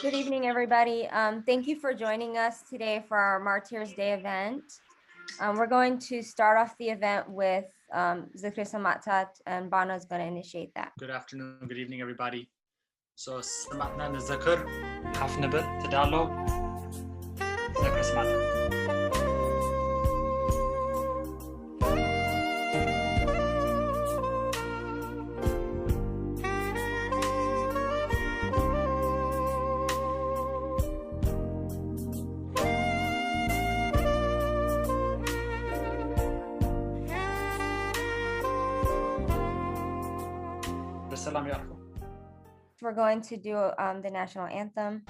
Good evening, everybody. Thank you for joining us today for our Martyrs Day event. We're going to start off the event with Zikri Samatat, and Bana is going to initiate that. Good afternoon, good evening, everybody. So, Samatna Zakr, Hafnabit, Tadalo, Zikri Samatat. We're going to do the national anthem.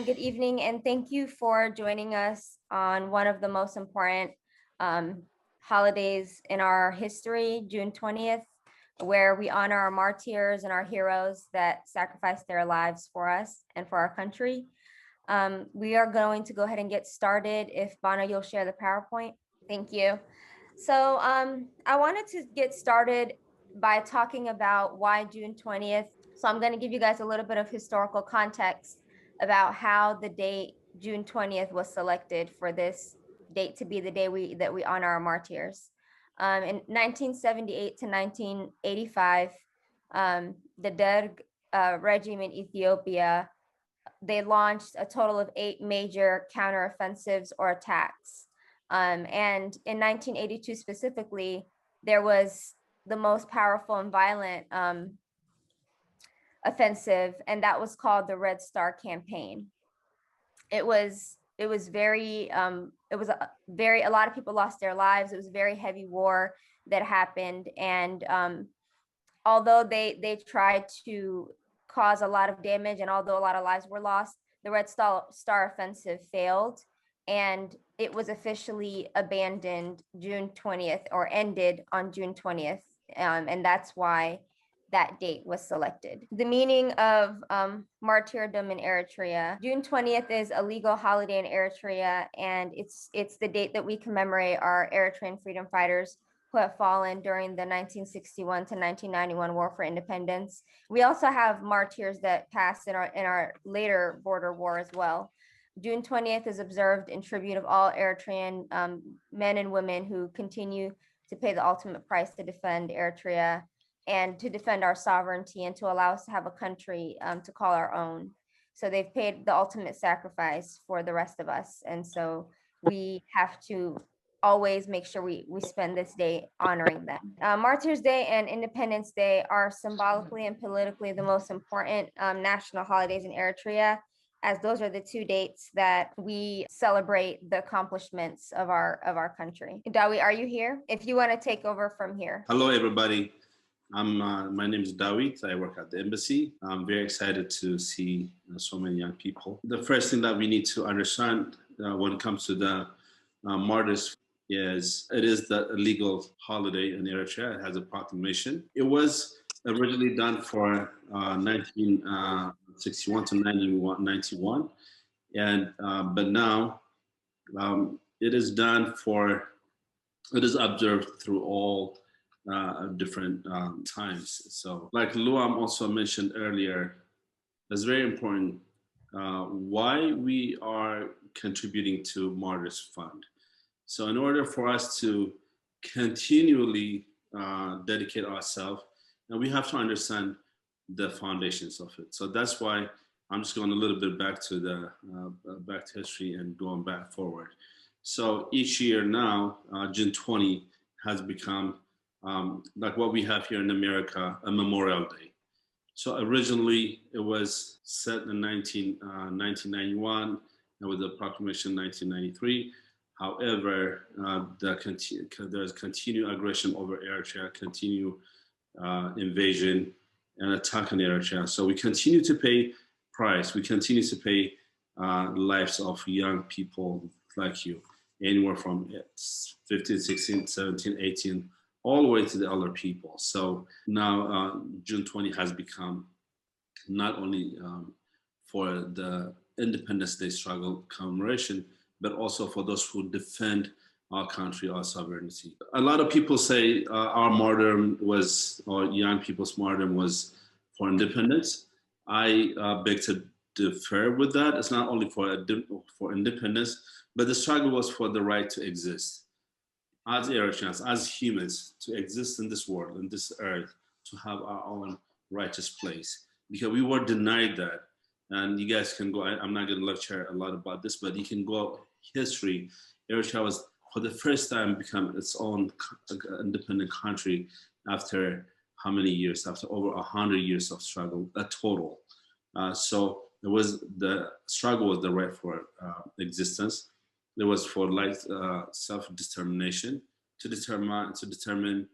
Good evening, and thank you for joining us on one of the most important holidays in our history, June 20th, where we honor our martyrs and our heroes that sacrificed their lives for us and for our country. We are going to go ahead and get started. If Bana, you'll share the PowerPoint. Thank you. So I wanted to get started by talking about why June 20th. So I'm going to give you guys a little bit of historical context about how the date June 20th was selected for this date to be the day that we honor our martyrs. In 1978 to 1985, the Derg regime in Ethiopia, they launched a total of 8 major counteroffensives or attacks. And in 1982 specifically, there was the most powerful and violent offensive, and that was called the Red Star Campaign. It was very a lot of people lost their lives. It was a very heavy war that happened, and although they tried to cause a lot of damage, and although a lot of lives were lost, the Red Star offensive failed, and it was officially abandoned June 20th, or ended on June 20th, and that's why that date was selected. The meaning of martyrdom in Eritrea. June 20th is a legal holiday in Eritrea, and it's the date that we commemorate our Eritrean freedom fighters who have fallen during the 1961 to 1991 War for Independence. We also have martyrs that passed in our later border war as well. June 20th is observed in tribute of all Eritrean men and women who continue to pay the ultimate price to defend Eritrea and to defend our sovereignty and to allow us to have a country to call our own. So they've paid the ultimate sacrifice for the rest of us. And so we have to always make sure we spend this day honoring them. Martyrs Day and Independence Day are symbolically and politically the most important national holidays in Eritrea, as those are the two dates that we celebrate the accomplishments of our country. Dawit, are you here? If you want to take over from here. Hello, everybody. My name is Dawit. I work at the embassy. I'm very excited to see so many young people. The first thing that we need to understand when it comes to the martyrs is it is the legal holiday in Eritrea. It has a proclamation. It was originally done for 1961 to 1991, and but now it is done for. It is observed through all different times. So, like Luwam also mentioned earlier, it's very important why we are contributing to Martyrs Fund. So in order for us to continually dedicate ourselves, and we have to understand the foundations of it. So that's why I'm just going a little bit back to history and going back forward. So each year now, June 20 has become like what we have here in America, a Memorial Day. So originally it was set in 1991, and with the proclamation 1993. However, there's continued aggression over Eritrea, continued invasion and attack on Eritrea. So we continue to pay price. We continue to pay lives of young people like you, anywhere from 15, 16, 17, 18, all the way to the older people. So now June 20 has become not only for the Independence Day struggle commemoration, but also for those who defend our country, our sovereignty. A lot of people say our martyrdom was, or young people's martyrdom was for independence. I beg to differ with that. It's not only for independence, but the struggle was for the right to exist. As Eritreans, as humans, to exist in this world, in this earth, to have our own righteous place. Because we were denied that. And you guys can go, I'm not gonna lecture a lot about this, but you can go history. Eritrea was, for the first time, become its own independent country after how many years? After over 100 years of struggle, a total. So it was, the struggle was the right for existence. It was for life, self-determination, to determine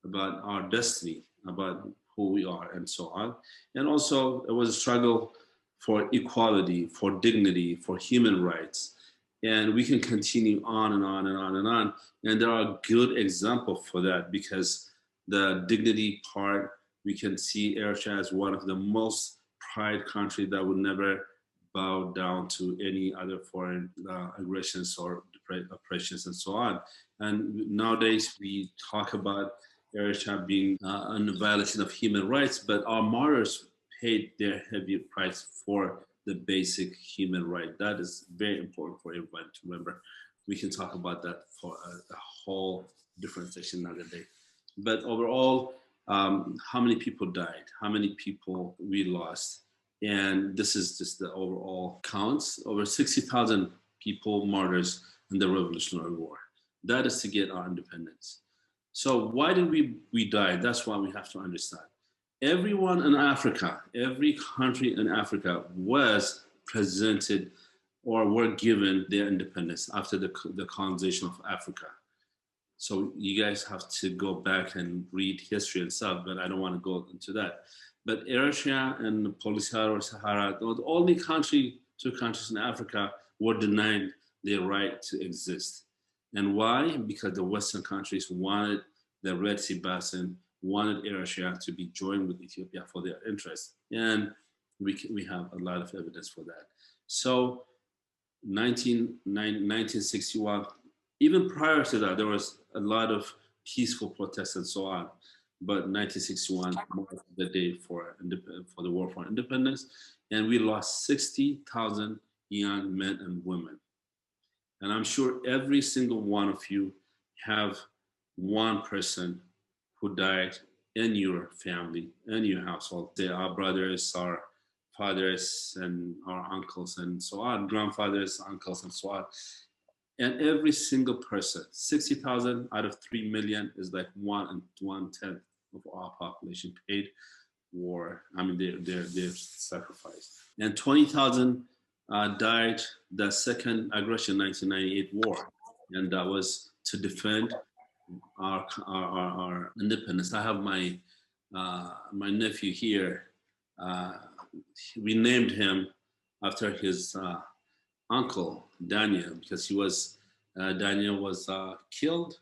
about our destiny, about who we are, and so on. And also, it was a struggle for equality, for dignity, for human rights. And we can continue on and on and on and on. And there are good examples for that, because the dignity part, we can see Eritrea as one of the most pride country that would never bow down to any other foreign aggressions or oppressions and so on. And nowadays we talk about Eritrea being in violation of human rights, but our martyrs paid their heavy price for the basic human right. That is very important for everybody to remember. We can talk about that for a whole different session another day. But overall, how many people died? How many people we lost? And this is just the overall counts. Over 60,000 people, martyrs in the Revolutionary War. That is to get our independence. So why did we die? That's what we have to understand. Everyone in Africa, every country in Africa was presented or were given their independence after the colonization of Africa. So you guys have to go back and read history and stuff, but I don't want to go into that. But Eritrea and Polisario or Sahara, the only two countries in Africa were denied their right to exist. And why? Because the Western countries wanted the Red Sea Basin, wanted Eritrea to be joined with Ethiopia for their interests. And we have a lot of evidence for that. So 1961, even prior to that, there was a lot of peaceful protests and so on. But 1961 marked the day for the war for independence, and we lost 60,000 young men and women. And I'm sure every single one of you have one person who died in your family, in your household. They are brothers, our fathers, and our uncles, and so on, grandfathers, uncles, and so on. And every single person, 60,000 out of 3 million is like 1/10 of our population paid war. I mean, they're sacrificed. And 20,000 died the second aggression 1998 war, and that was to defend our independence. I have my nephew here. We named him after his uncle Daniel, because Daniel was killed.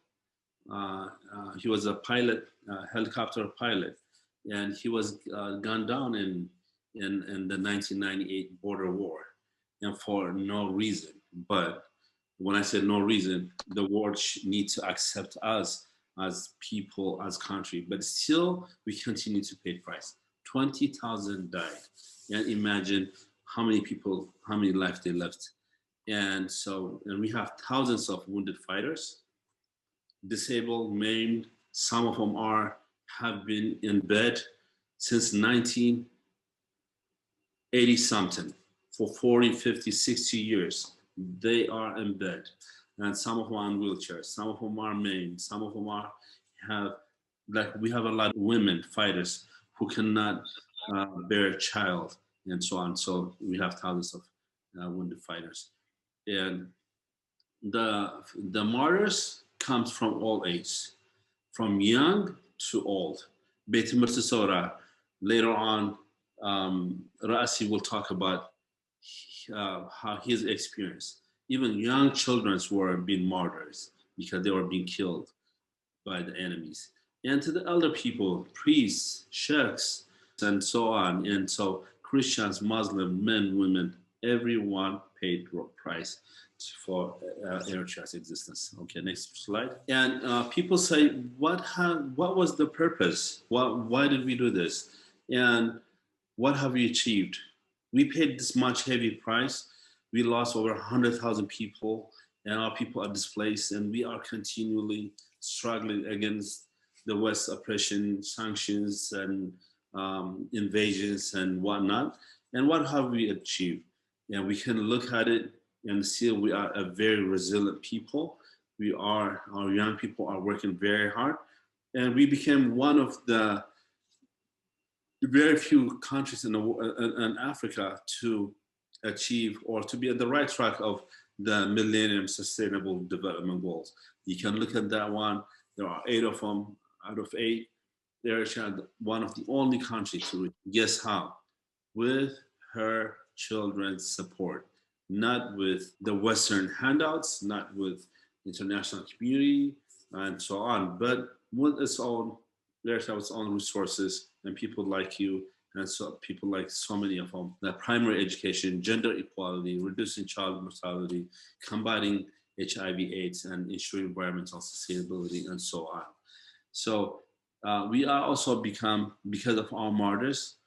He was a pilot, helicopter pilot, and he was gunned down in the 1998 border war, and for no reason. But when I say no reason, the world needs to accept us as people, as country. But still, we continue to pay price. 20,000 died, and imagine how many people, how many lives they left. And we have thousands of wounded fighters, disabled, maimed. Some of them have been in bed since 1980 something, for 40, 50, 60 years. They are in bed, and some of them are in wheelchairs. Some of them are maimed. Some of them we have a lot of women fighters who cannot bear a child, and so on. So we have thousands of wounded fighters. And the martyrs comes from all ages, from young to old. Beit Sora, later on, Raesi will talk about how his experience. Even young children were being martyrs because they were being killed by the enemies. And to the elder people, priests, sheikhs, and so on. And so Christians, Muslims, men, women, everyone paid the price for Eritrea's existence. Okay, next slide. And people say, what was the purpose? Why did we do this? And what have we achieved? We paid this much heavy price. We lost over 100,000 people, and our people are displaced, and we are continually struggling against the West oppression, sanctions, and invasions and whatnot. And what have we achieved? And we can look at it and see we are a very resilient people. Our young people are working very hard, and we became one of the very few countries in Africa to achieve or to be at the right track of the Millennium Sustainable Development Goals. You can look at that one. There are 8 of them. Out of 8, Eritrea, one of the only countries to guess how? With her children's support, not with the Western handouts, not with international community and so on, but with its own, Eritrea's own resources and people like you, and so people like so many of them, that primary education, gender equality, reducing child mortality, combating HIV/AIDS, and ensuring environmental sustainability, and so on. So we are also become, because of our martyrs,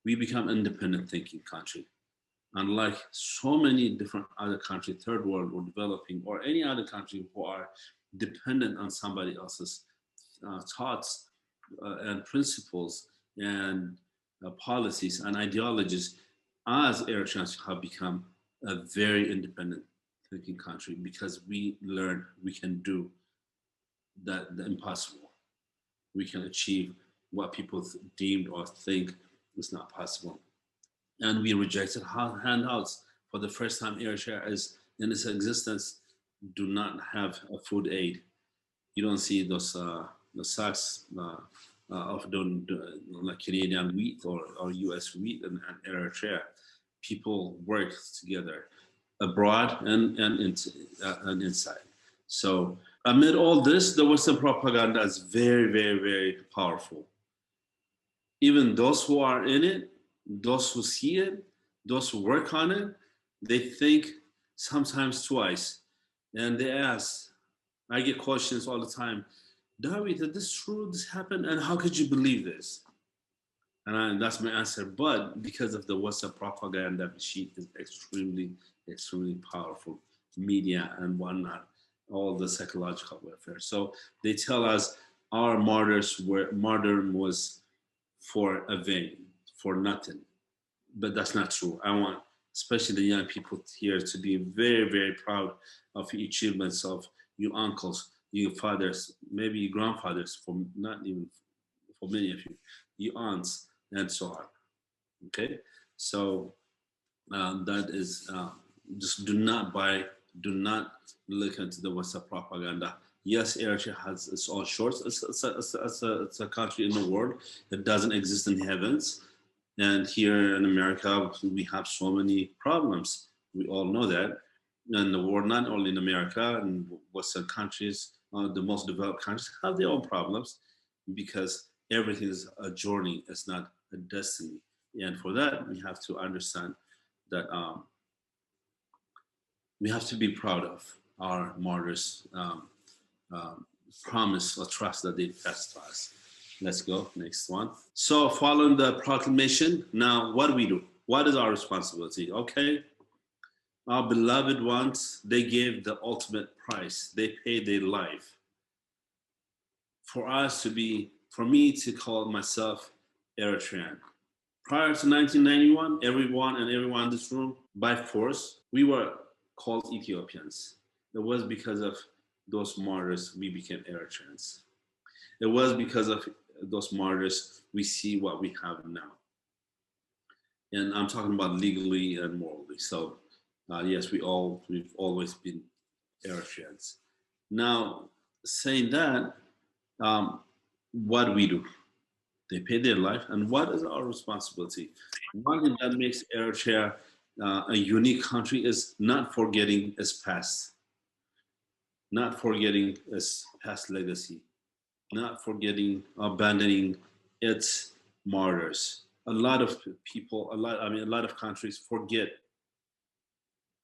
we become independent thinking country. Unlike so many different other countries, third world or developing, or any other country who are dependent on somebody else's thoughts and principles and policies and ideologies, as Eritreans have become a very independent thinking country, because we learn we can do the impossible. We can achieve what people deemed or think is not possible. And we rejected handouts. For the first time, Eritrea is in its existence do not have a food aid. You don't see those the sacks of like Canadian wheat or US wheat in Eritrea. People work together abroad and inside. So amid all this, the Western propaganda is very, very, very powerful. Even those who are in it, those who see it, those who work on it, they think sometimes twice. And they ask, I get questions all the time, Dawit, is this true? This happened? And how could you believe this? And that's my answer. But because of the WhatsApp propaganda machine is extremely, extremely powerful, media and whatnot, all the psychological warfare. So they tell us our martyrdom was for a vain, for nothing. But that's not true. I want, especially the young people here, to be very, very proud of the achievements of you uncles, you fathers, maybe your grandfathers, for not even for many of you, your aunts, and so on. Okay, so that is just do not buy, do not look into the WhatsApp propaganda. Yes, Eritrea has its own shorts. It's a country in the world that doesn't exist in the heavens. And here in America, we have so many problems. We all know that. And the world, not only in America and Western countries, the most developed countries have their own problems because everything is a journey, it's not a destiny. And for that, we have to understand that we have to be proud of our martyrs' promise or trust that they passed to us. Let's go, next one. So following the proclamation, now what do we do? What is our responsibility? Okay, our beloved ones, they gave the ultimate price. They paid their life. For us to be, for me to call myself Eritrean. Prior to 1991, everyone in this room, by force, we were called Ethiopians. It was because of those martyrs we became Eritreans. It was because of those martyrs we see what we have now. And I'm talking about legally and morally. So yes, we've always been Eritreans. Now, saying that, what do we do? They pay their life, and what is our responsibility? One thing that makes Eritrea a unique country is not forgetting its past, not forgetting its past legacy, not forgetting, abandoning its martyrs. A lot of people, a lot of countries forget.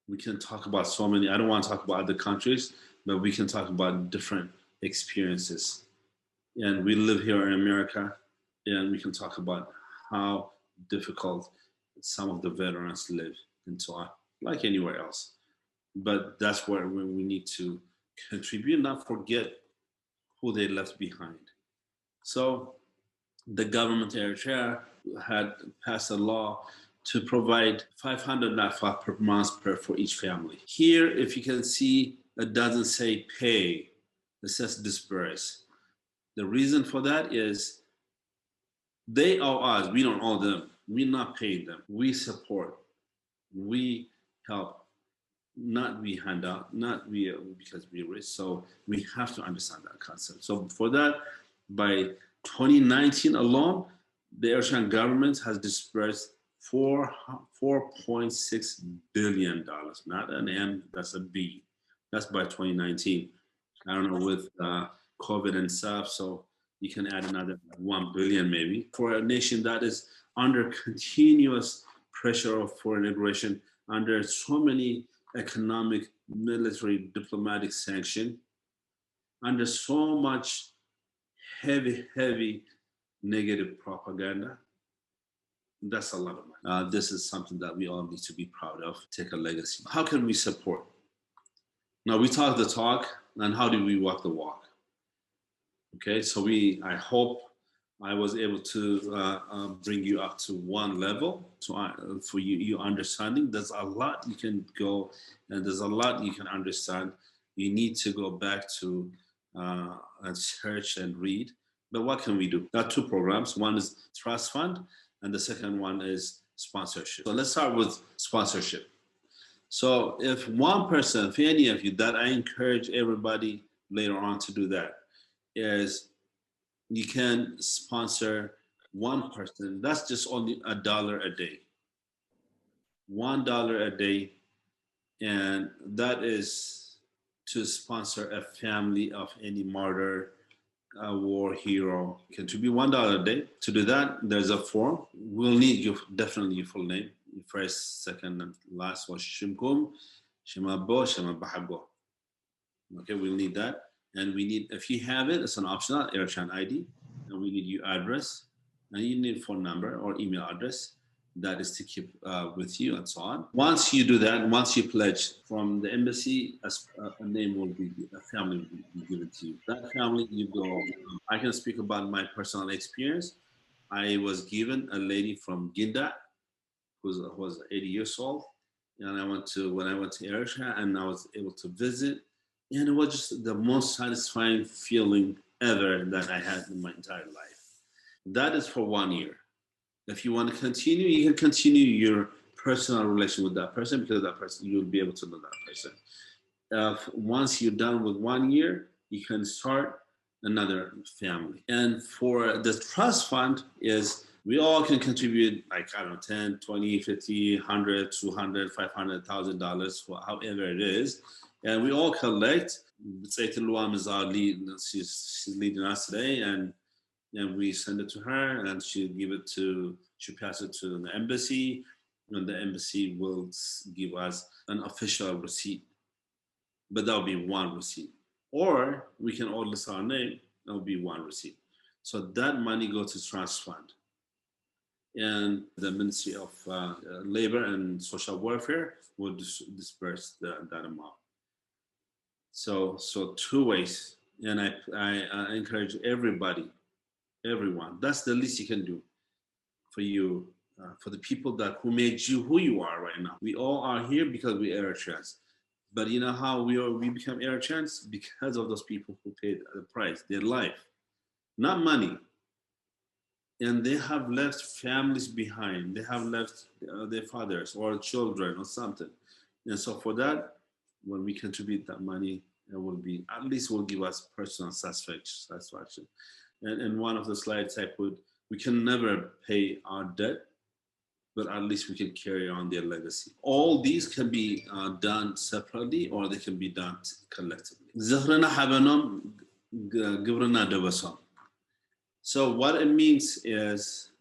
We can talk about so many, I don't want to talk about other countries, but we can talk about different experiences. And we live here in America, and we can talk about how difficult some of the veterans live and so on, like anywhere else. But that's where we need to contribute, not forget who they left behind. So the government of Eritrea had passed a law to provide 500 nafa per month for each family. Here, if you can see, it doesn't say pay, it says disperse. The reason for that is they owe us, we don't owe them. We're not paying them. We support, we help, not we hand out, not we because we're rich. So we have to understand that concept. So for that, by 2019 alone, the Eritrean government has dispersed $4.6 billion, not an M, that's a B. That's by 2019. I don't know, with COVID and stuff, so you can add another 1 billion maybe. For a nation that is under continuous pressure of foreign aggression, under so many economic, military, diplomatic sanction, under so much heavy negative propaganda, that's a lot of money. This is something that we all need to be proud of, take a legacy. How can we support? Now we talk the talk, and how do we walk the walk? Okay, so I hope I was able to bring you up to one level for you understanding. There's a lot you can go, and there's a lot you can understand. You need to go back to and search and read. But what can we do? There are two programs. One is Trust Fund, and the second one is sponsorship. So let's start with sponsorship. So if one person, if any of you, that I encourage everybody later on to do that, is you can sponsor one person. That's just only $1 a day. $1 a day, and that is to sponsor a family of any martyr, a war hero. Contribute $1 a day. To do that, there's a form. We'll need definitely your full name, your first, second, and last was Shimkum, Shimabo, Shimabahago. Okay, we'll need that. And we need, if you have it, it's an optional Eritrean ID, and we need your address, and you need phone number or email address that is to keep with you and so on. Once you do that, once you pledge from the embassy, a name will be, a family will be given to you. That family, you go, I can speak about my personal experience. I was given a lady from Ginda, who was 80 years old. And when I went to Eritrea, and I was able to visit, and it was just the most satisfying feeling ever that I had in my entire life. That is for 1 year. If you want to continue, you can continue your personal relation with that person, because that person, you'll be able to know that person. Once you're done with 1 year, you can start another family. And for the trust fund is, we all can contribute, like, I don't know, 10, 20, 50, 100, 200, $500,000, however it is. And we all collect. Luwam is our lead. She's leading us today. And we send it to her, and she pass it to the embassy, and the embassy will give us an official receipt. But that'll be one receipt. Or we can all list our name, that'll be one receipt. So that money goes to trust fund. And the Ministry of Labor and Social Welfare will disperse that amount. So 2 ways. And I encourage everyone, that's the least you can do for you, for the people who made you who you are right now. We all are here because we Eritreans. But you know how we become Eritreans? Because of those people who paid the price, their life, not money. And they have left families behind. They have left their fathers or children or something. And so for that, when we contribute that money, it will be, at least will give us personal satisfaction. And in one of the slides I put, we can never pay our debt, but at least we can carry on their legacy. All these can be done separately, or they can be done collectively. So what it means is,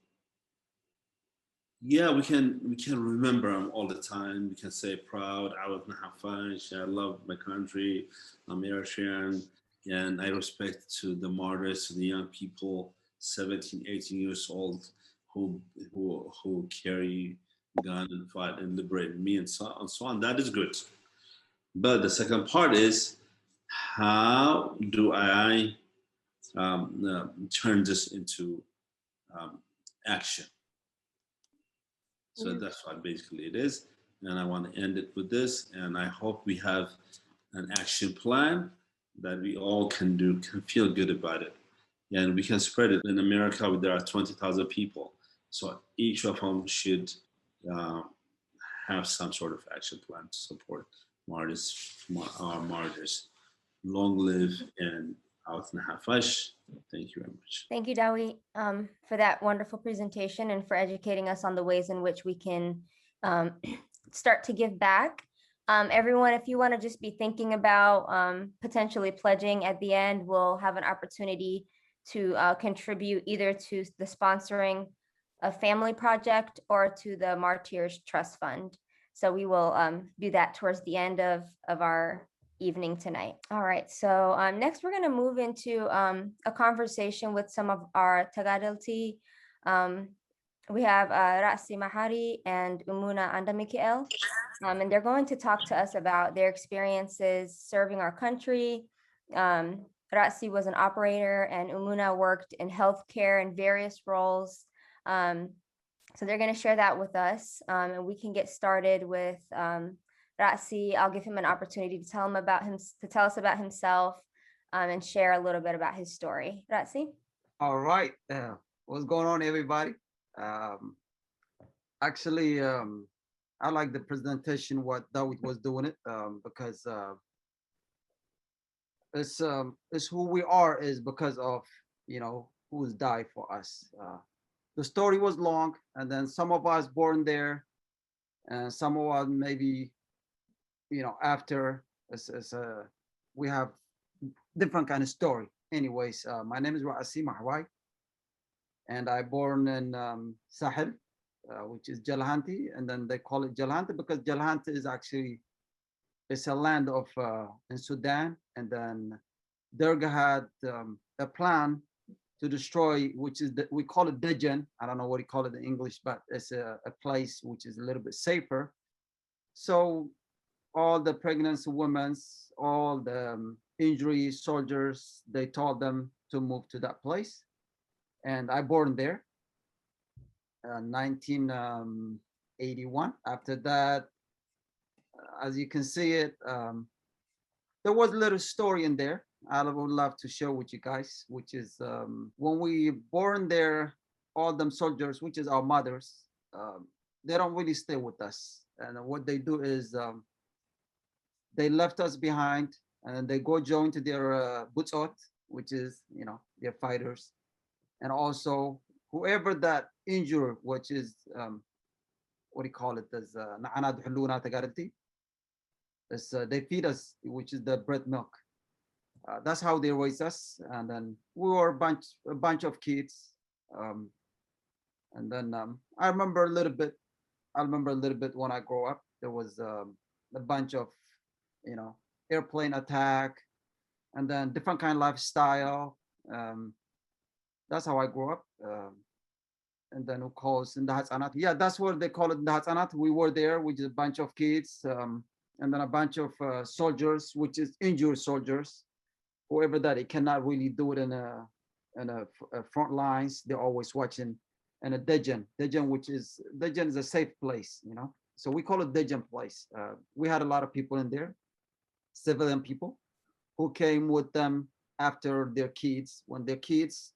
yeah, we can remember them all the time. We can say proud, I love my country, I'm Eritrean, and I respect to the martyrs, to the young people, 17, 18 years old, who carry gun and fight and liberate me, and so on. That is good. But the second part is, how do I turn this into action? So that's what basically it is. And I want to end it with this. And I hope we have an action plan that we all can feel good about it. And we can spread it. In America, there are 20,000 people. So each of them should have some sort of action plan to support our martyrs. Long live and out in Hafash. Thank you very much. Thank you, Dawit, for that wonderful presentation and for educating us on the ways in which we can start to give back. Everyone, if you want to just be thinking about potentially pledging at the end, we'll have an opportunity to contribute either to the sponsoring a family project or to the Martyrs Trust Fund. So we will do that towards the end of our evening tonight. All right, so next we're going to move into a conversation with some of our tegadalit. We have Raesi Mahrai and Umuna Tesfatsion, and they're going to talk to us about their experiences serving our country. Raesi was an operator and Umuna worked in healthcare in various roles. So they're going to share that with us, and we can get started with Raesi. I'll give him an opportunity to tell us about himself, and share a little bit about his story. Raesi. All right, what's going on, everybody? Actually, I like the presentation what Dawit was doing it, because it's who we are is because of who's died for us. The story was long, and then some of us born there, and some of us maybe after. We have different kind of story. Anyways, my name is Raesi Mahrai, and I born in Sahel, which is Jalhanti, and then they call it Jalhanti because Jalhanti is actually, it's a land of in Sudan, and then Derg had a plan to destroy, which is we call it Dejan. I don't know what you call it in English, but it's a place which is a little bit safer. So all the pregnant women, all the injury soldiers, they told them to move to that place. And I born there, 1981. After that, as you can see it, there was a little story in there I would love to share with you guys, which is when we born there, all them soldiers, which is our mothers, they don't really stay with us. And what they do is they left us behind and they go join to their butzot, which is, you know, their fighters. And also whoever that injured, which is, what do you call it? As tegadalit. They feed us, which is the bread milk. That's how they raised us. And then we were a bunch of kids. And then I remember a little bit. I remember a little bit when I grew up. There was a bunch of, you know, airplane attack, and then different kind of lifestyle. That's how I grew up. And then of course in the Hatsanat, yeah, that's what they call it, the Hatsanat. We were there, which is a bunch of kids, and then a bunch of soldiers, which is injured soldiers. Whoever that it cannot really do it in a front lines, they're always watching. And a Dejan, which is Dejan is a safe place, you know. So we call it Dejan place. We had a lot of people in there, civilian people, who came with them after their kids, when their kids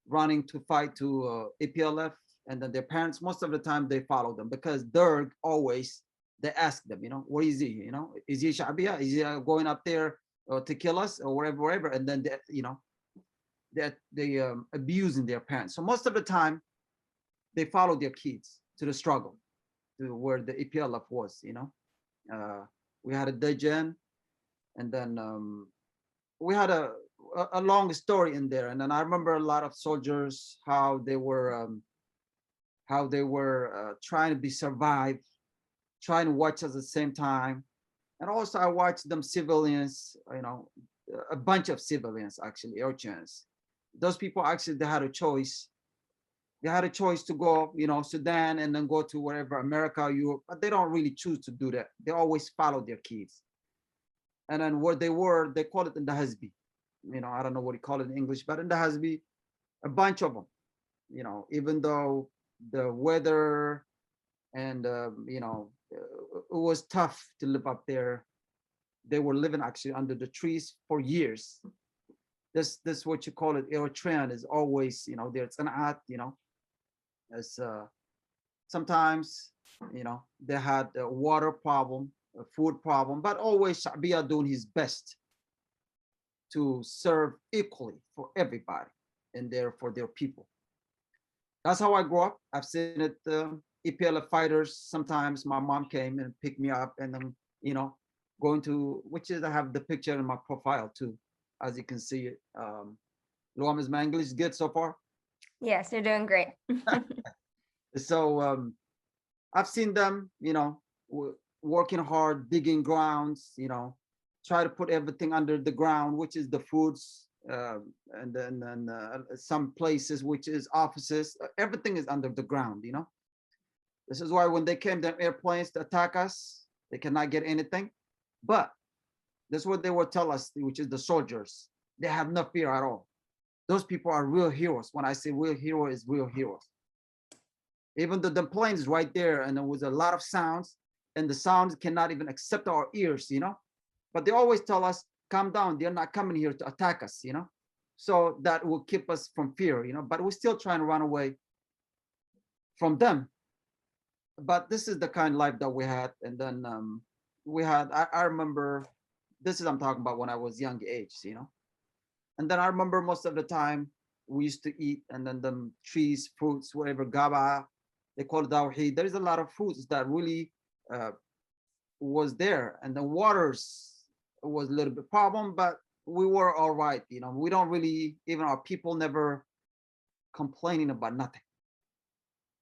running to fight to APLF, and then their parents, most of the time they follow them because Derg always, they ask them, you know, where is he? You know, is he Shabia? Is he going up there to kill us or wherever? And then, they, you know, they abusing their parents. So most of the time, they follow their kids to the struggle, to where the APLF was, you know. We had a Dejan, and then we had a long story in there. And then I remember a lot of soldiers, how they were trying to be survived, trying to watch us at the same time. And also I watched them civilians, you know, a bunch of civilians, actually, Eritreans. Those people actually, they had a choice. They had a choice to go, you know, Sudan and then go to wherever, America, Europe, but they don't really choose to do that. They always follow their kids. And then where they were, they call it in the Hasbi. You know, I don't know what you call it in English, but in the Hasbi, a bunch of them, you know, even though the weather and, you know, it was tough to live up there. They were living actually under the trees for years. This what you call it, Eritrean is always, you know, there's an art, you know, as sometimes, you know, they had a water problem, a food problem, but always Shabia doing his best to serve equally for everybody and there for their people. That's how I grew up. I've seen it, EPLF fighters. Sometimes my mom came and picked me up, and then, you know, going to, which is, I have the picture in my profile too, as you can see it. Luwam, is my English good so far? Yes, you're doing great. So I've seen them, you know, working hard, digging grounds, you know, try to put everything under the ground, which is the foods, and then some places, which is offices, everything is under the ground, you know. This is why when they came, the airplanes to attack us, they cannot get anything. But this is what they will tell us, which is the soldiers, they have no fear at all. Those people are real heroes. When I say real hero, is real heroes. Even though the plane is right there and there was a lot of sounds, and the sounds cannot even accept our ears, you know. But they always tell us, calm down, they're not coming here to attack us, you know. So that will keep us from fear, you know, but we're still trying to run away from them. But this is the kind of life that we had. And then we had, I remember, this is, I'm talking about when I was young age, you know. And then I remember most of the time we used to eat, and then the trees, fruits, whatever, gaba, they call it Dawit Haile. There's a lot of fruits that really was there. And the waters was a little bit problem, but we were all right, you know. We don't really, even our people never complaining about nothing.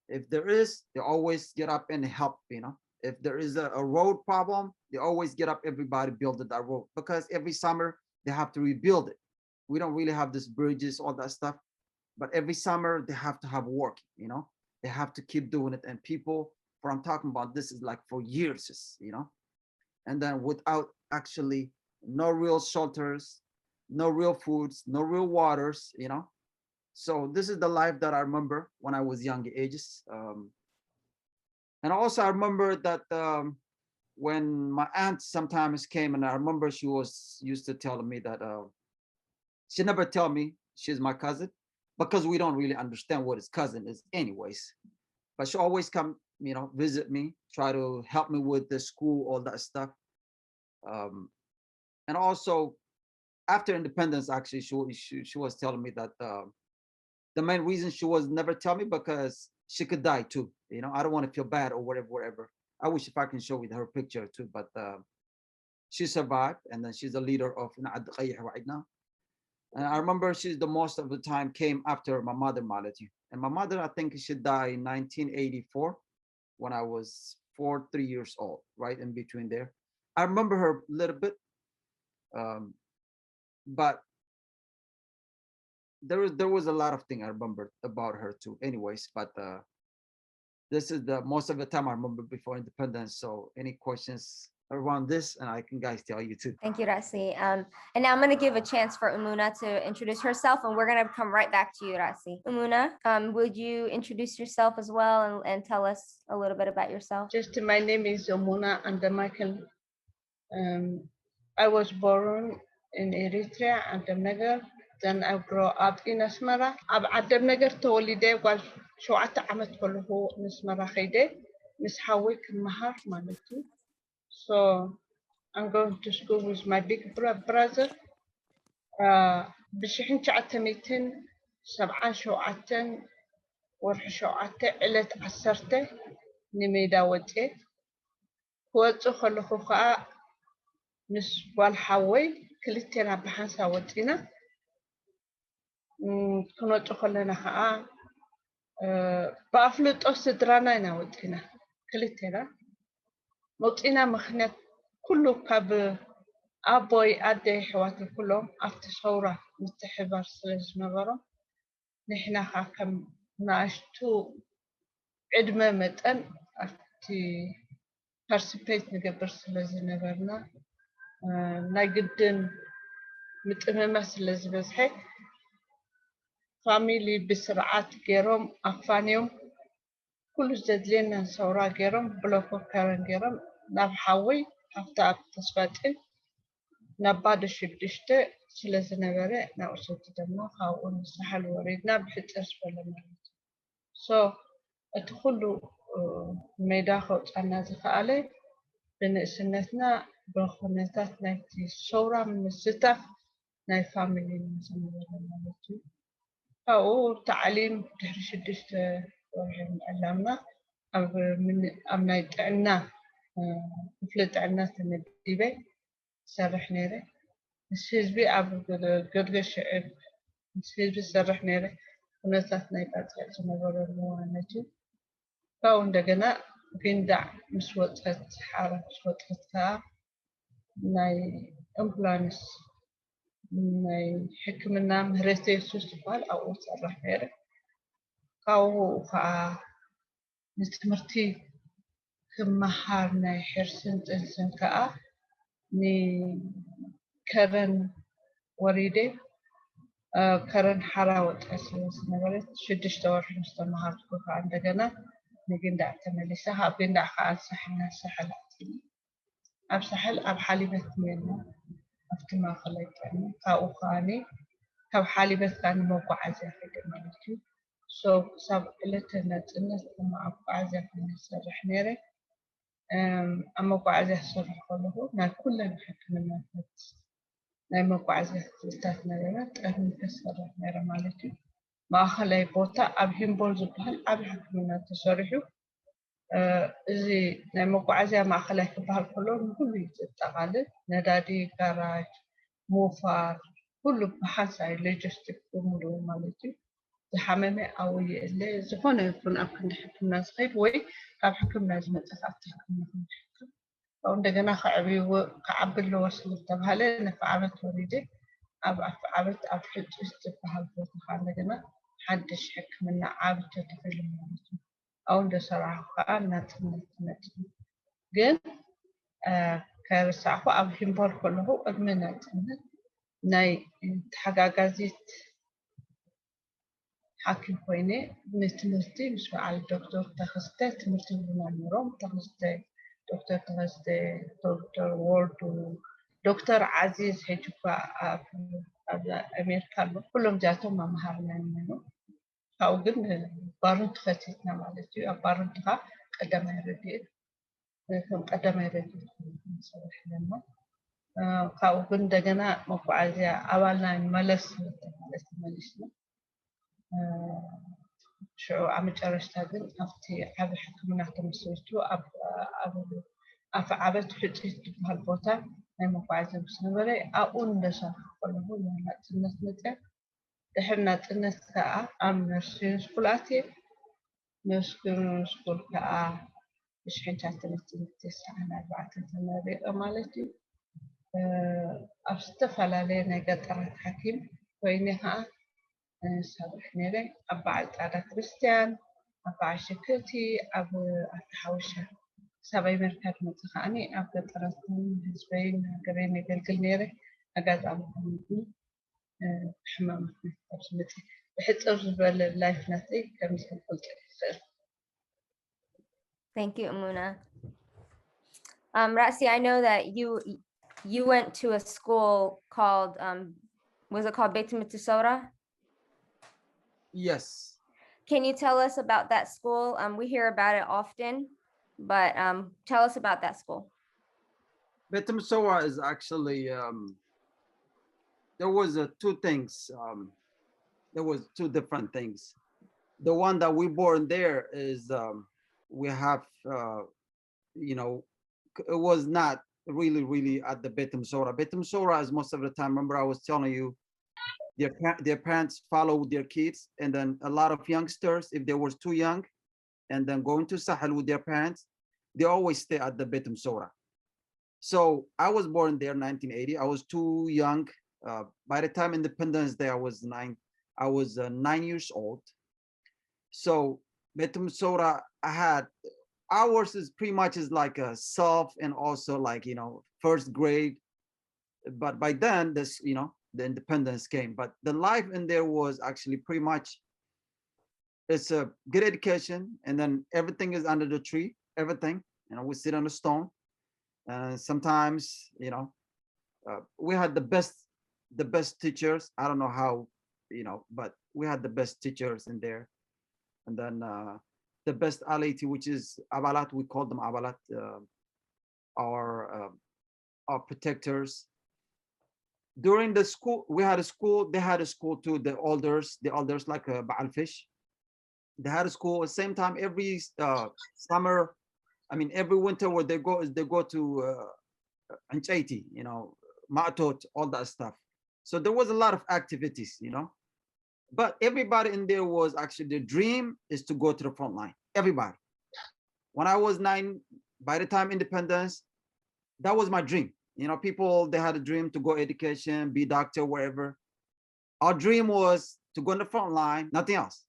If there is, they always get up and help, you know. If there is a road problem, they always get up, everybody build that road, because every summer they have to rebuild it. We don't really have these bridges, all that stuff. But every summer they have to have work, you know, they have to keep doing it. And people, what I'm talking about, this is like for years, you know, and then without actually no real shelters, no real foods, no real waters, you know. So this is the life that I remember when I was young ages. And also I remember that when my aunt sometimes came, and I remember she was used to telling me that she never tell me she's my cousin, because we don't really understand what his cousin is anyways. But she always come, you know, visit me, try to help me with the school, all that stuff. And also after independence, actually, she was telling me that the main reason she was never tell me because she could die too. You know, I don't want to feel bad or whatever. I wish if I can show you her picture too, but she survived, and then she's the leader of Hdri right now. And I remember she's the most of the time came after my mother, Malati. And my mother, I think she died in 1984 when I was 3 years old, right in between there. I remember her a little bit, but there was a lot of things I remember about her too. Anyways, but this is the most of the time I remember before independence. So any questions around this, and I can guys tell you too. Thank you, Raesi. And now I'm going to give a chance for Umuna to introduce herself, and we're going to come right back to you, Raesi. Umuna, would you introduce yourself as well and tell us a little bit about yourself? Just my name is Umuna and Michael. I was born in Eritrea and Nagar. Then I grew up in Asmara. Ab Nagar tolide was شوعت عمت كله مسمرة خيدة مسحوي كمهار مالتي. So I'm going to school with my big brother. بشحن شعتميتين سبعة شوعتين ورح شوعتين علة عسرته نميدا وجه. وجه خلو خا مس والحوي كلتنا بحنسا وجهنا. كنا تخلنا خا بافلت أصدرنا نودينا كلتنا موتينا مخنت كله كاب أبوي أدي حواتي كلهم أفتح صورة متحبر سلز نبرة نحنا حكم ناشتو عدمة متن أفتي participate نقبر سلز نبرنا نقدن متأمة سلز بزحي فاميلي بسرعات جيروم أفانيوم كل جدلنا صورة جيروم بلوكو كارن جيروم نبحوي حتى تسبتين نبادو شدشته سلسة نبرة نأوسط دمنا خاون سحل وريدنا بحيث أسفل مرات. So أدخلوا ميدا خوت أنا زخالي بنسنتنا بخونتات نايتي صورة من الستة ناي فاميلي مثلا مرات. أو تعليم تحرش الدست ورحم علمنا أو من أمنيت عنا فلت عنا تنديبه سرح نيره السيزبي أبو قد شعب السيزبي سرح نيره ونساتنا يبقى تعزم ورمو نجي فاون دقنا بيندع مسوطة حارة مسوطة كا ناي أمبلانس ناي حكمنا مهرتي سوستفال أو سرح نيره كاو خا نستمرتي كما حارنا حرسن تنسن كا ني كرن وريدي كرن حراوت أساس نبرت شدش دور مستمهار كوفا عندنا نجين دع تمليسها هابين دع خاص سحنا سحلاتي أب سحل أب حالي بثمينا أفتما خليت يعني كاو خاني كاو حالي بث كان موقع عزيز في مالتي so سب إلتنا تنس مع موقع عزيز في السرح نيري أما موقع عزيز السرح كله نا كلنا حكمنا ناي موقع عزيز ستاتنا لنات أهم كسرح نيري مالتي ما خلي بوتا أبهم بولزو بحال أبي حكمنا تسرحو زي ناي موقع عزيز ما خلي بحال كله كله يتغالي ندادي كاراج موفار كله بحال ساي لوجستيك كله مالتي حمامة أو اللي زخونة يكون أبكن حكمنا صغير وي أب حكمنا زمت أفعت حكمنا حكم وعندنا خعبي وكعب اللي وصل التبهلة نفعمت وريدي ኣብ ዓበት ኣብ ሕጡስ ዝበሃል ቦታ ከዓ እንደገና ሓድሽ ሕክምና ዓብ ተተኺሉ ማለት እዩ ኣብኡ እንደሰርሑ ከዓ ናፅነት ትመፅእ ግን ከርስዓኹ ኣብ ሂምቦል ከለኹ ቅድሚ ናፅነት ናይ ተሓጋጋዚት ሓኪም ኮይነ ንትምህርቲ ምስ በዓል ዶክተር ተኸስተ ትምህርቲ ዝህቡና ነይሮም ተኸስተ ዶክተር ተኸስተ ዶክተር ወልዱ ዶክተር ዓዚዝ ሕጂ እኳ ኣብ ኣሜሪካ ኣሎ ኩሎም ዚኣቶም መምሃርና ነይሮም ካብኡ ግን ባርንቱ ከቲትና ማለት እዩ ኣብ ባርንቱ ከዓ ቀዳማይ ረድኤት ከም ቀዳማይ ረድኤት ንሰርሕ ኣለና ካብኡ ግን እንደገና መጓዓዝያ ኣባልና መለስ ተመሊስና ሽዑ ኣብ መጨረሻ ግን ኣብቲ ዓብ ሕክምና ተመስሪቱ ኣብ ዓበት ሕጡስ ዝበሃል ቦታ ናይ መጓዓዝያ ምስ ነበረ ኣብኡ እንደሰርሑ ከለኹ ናፅነት መፅአ ድሕሪ ናፅነት ከዓ ኣብ ነርሲንግ ስኩል ኣትየ ነርሲንግ ስኩል ከዓ ብ1994 ተመሪቀ ማለት እዩ ኣብ ዝተፈላለየ ናይ ገጠራት ሓኪም ኮይነ ከዓ ሰርሕ ነይረ ኣብ በዓል ፃዕዳ ክርስቲያን ኣብ በዓል ሸከቲ ኣብ ኣተሓውሻ ክሳብ ኣሜሪካ ድመፅእ ከዓኒ ኣብ ገጠራትን ህዝበይን ሃገረይን የገልግል ነይረ ኣጋጣሚ ሕማም ምክንያት ኣብ ዝመፅእ ብሕፅር ዝበለ ላይፍ ናተይ ከምዚ ክገልፅ ይኽእል Thank you, Umuna. Raesi, I know that you went to a school called was it called Beit Mitzora? Yes. Can you tell us about that school? We hear about it often, but tell us about that school. Beit Mitzora is actually there was two things. There was two different things. The one that we born there is we have you know it was not really at the Beit Mitzora. Beit Mitzora is most of the time. Remember, I was telling you, their parents follow their kids, and then a lot of youngsters, if they were too young, and then going to Sahel with their parents, they always stay at the Beit Mitzora. So I was born there in 1980. I was too young. By the time Independence Day, I was 9 years old. So Beit Mitzora, I had ours is pretty much is like a self and also like first grade. But by then, this the independence came. But the life in there was actually pretty much it's a good education, and then everything is under the tree. Everything, we sit on a stone, and sometimes we had the best teachers. I don't know how but we had the best teachers in there, and then the best ality, which is abalat. We call them abalat, our protectors. During the school, we had a school. They had a school too. The elders like Baal Fish. They had a school at the same time every summer. I mean, every winter where they go to Anchaiti, Ma'atot, all that stuff. So there was a lot of activities, But everybody in there was actually, the dream is to go to the front line. Everybody. When I was 9, by the time independence, that was my dream. People, they had a dream to go education, be doctor, wherever. Our dream was to go in the front line, nothing else.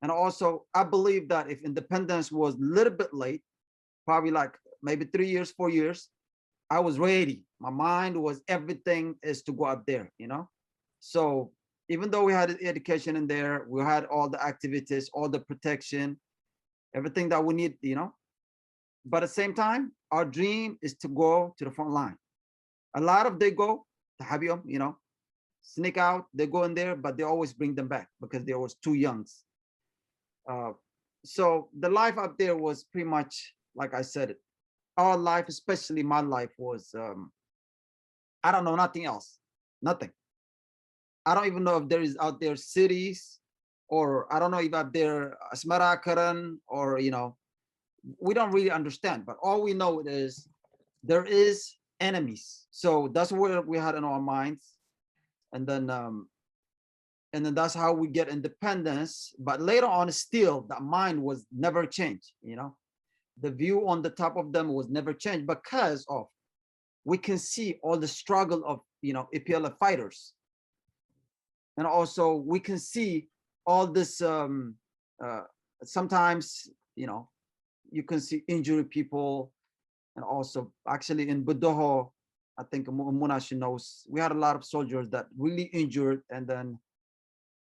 And also, I believe that if independence was a little bit late, probably like maybe 3 years, 4 years, I was ready. My mind was everything is to go up there, So even though we had education in there, we had all the activities, all the protection, everything that we need, But at the same time, our dream is to go to the front line. A lot of they go to Habiyam, sneak out, they go in there, but they always bring them back because they was too young. So the life up there was pretty much, like I said, our life, especially my life, was, I don't know, nothing else, nothing. I don't even know if there is out there cities, or I don't know if out there Asmara, Karan, or, we don't really understand, but all we know is there is enemies. So that's where we had in our minds. And then that's how we get independence. But later on, still, that mind was never changed, The view on the top of them was never changed because of, we can see all the struggle of, EPLF fighters. And also we can see all this, sometimes, you can see injured people. And also actually in Budoho, I think Umuna, she knows, we had a lot of soldiers that really injured, and then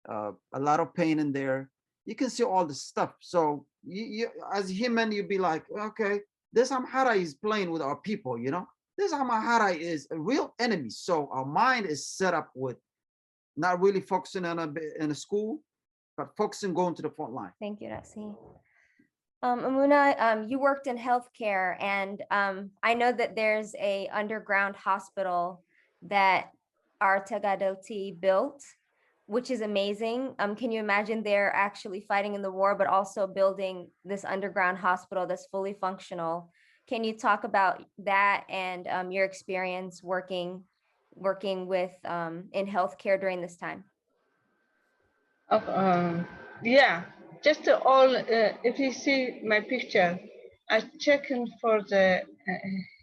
a lot of pain in there. You can see all this stuff. So you as human, you'd be like, okay, this Amhara is playing with our people, This Amhara is a real enemy. So our mind is set up with not really focusing on in a school, but focusing going to the front line. Thank you, Raesi. Umuna, you worked in healthcare, and I know that there's a underground hospital that our tegadalit built, which is amazing. Can you imagine they're actually fighting in the war, but also building this underground hospital that's fully functional? Can you talk about that and your experience working with in healthcare during this time? Yeah, just all, if you see my picture, I checking for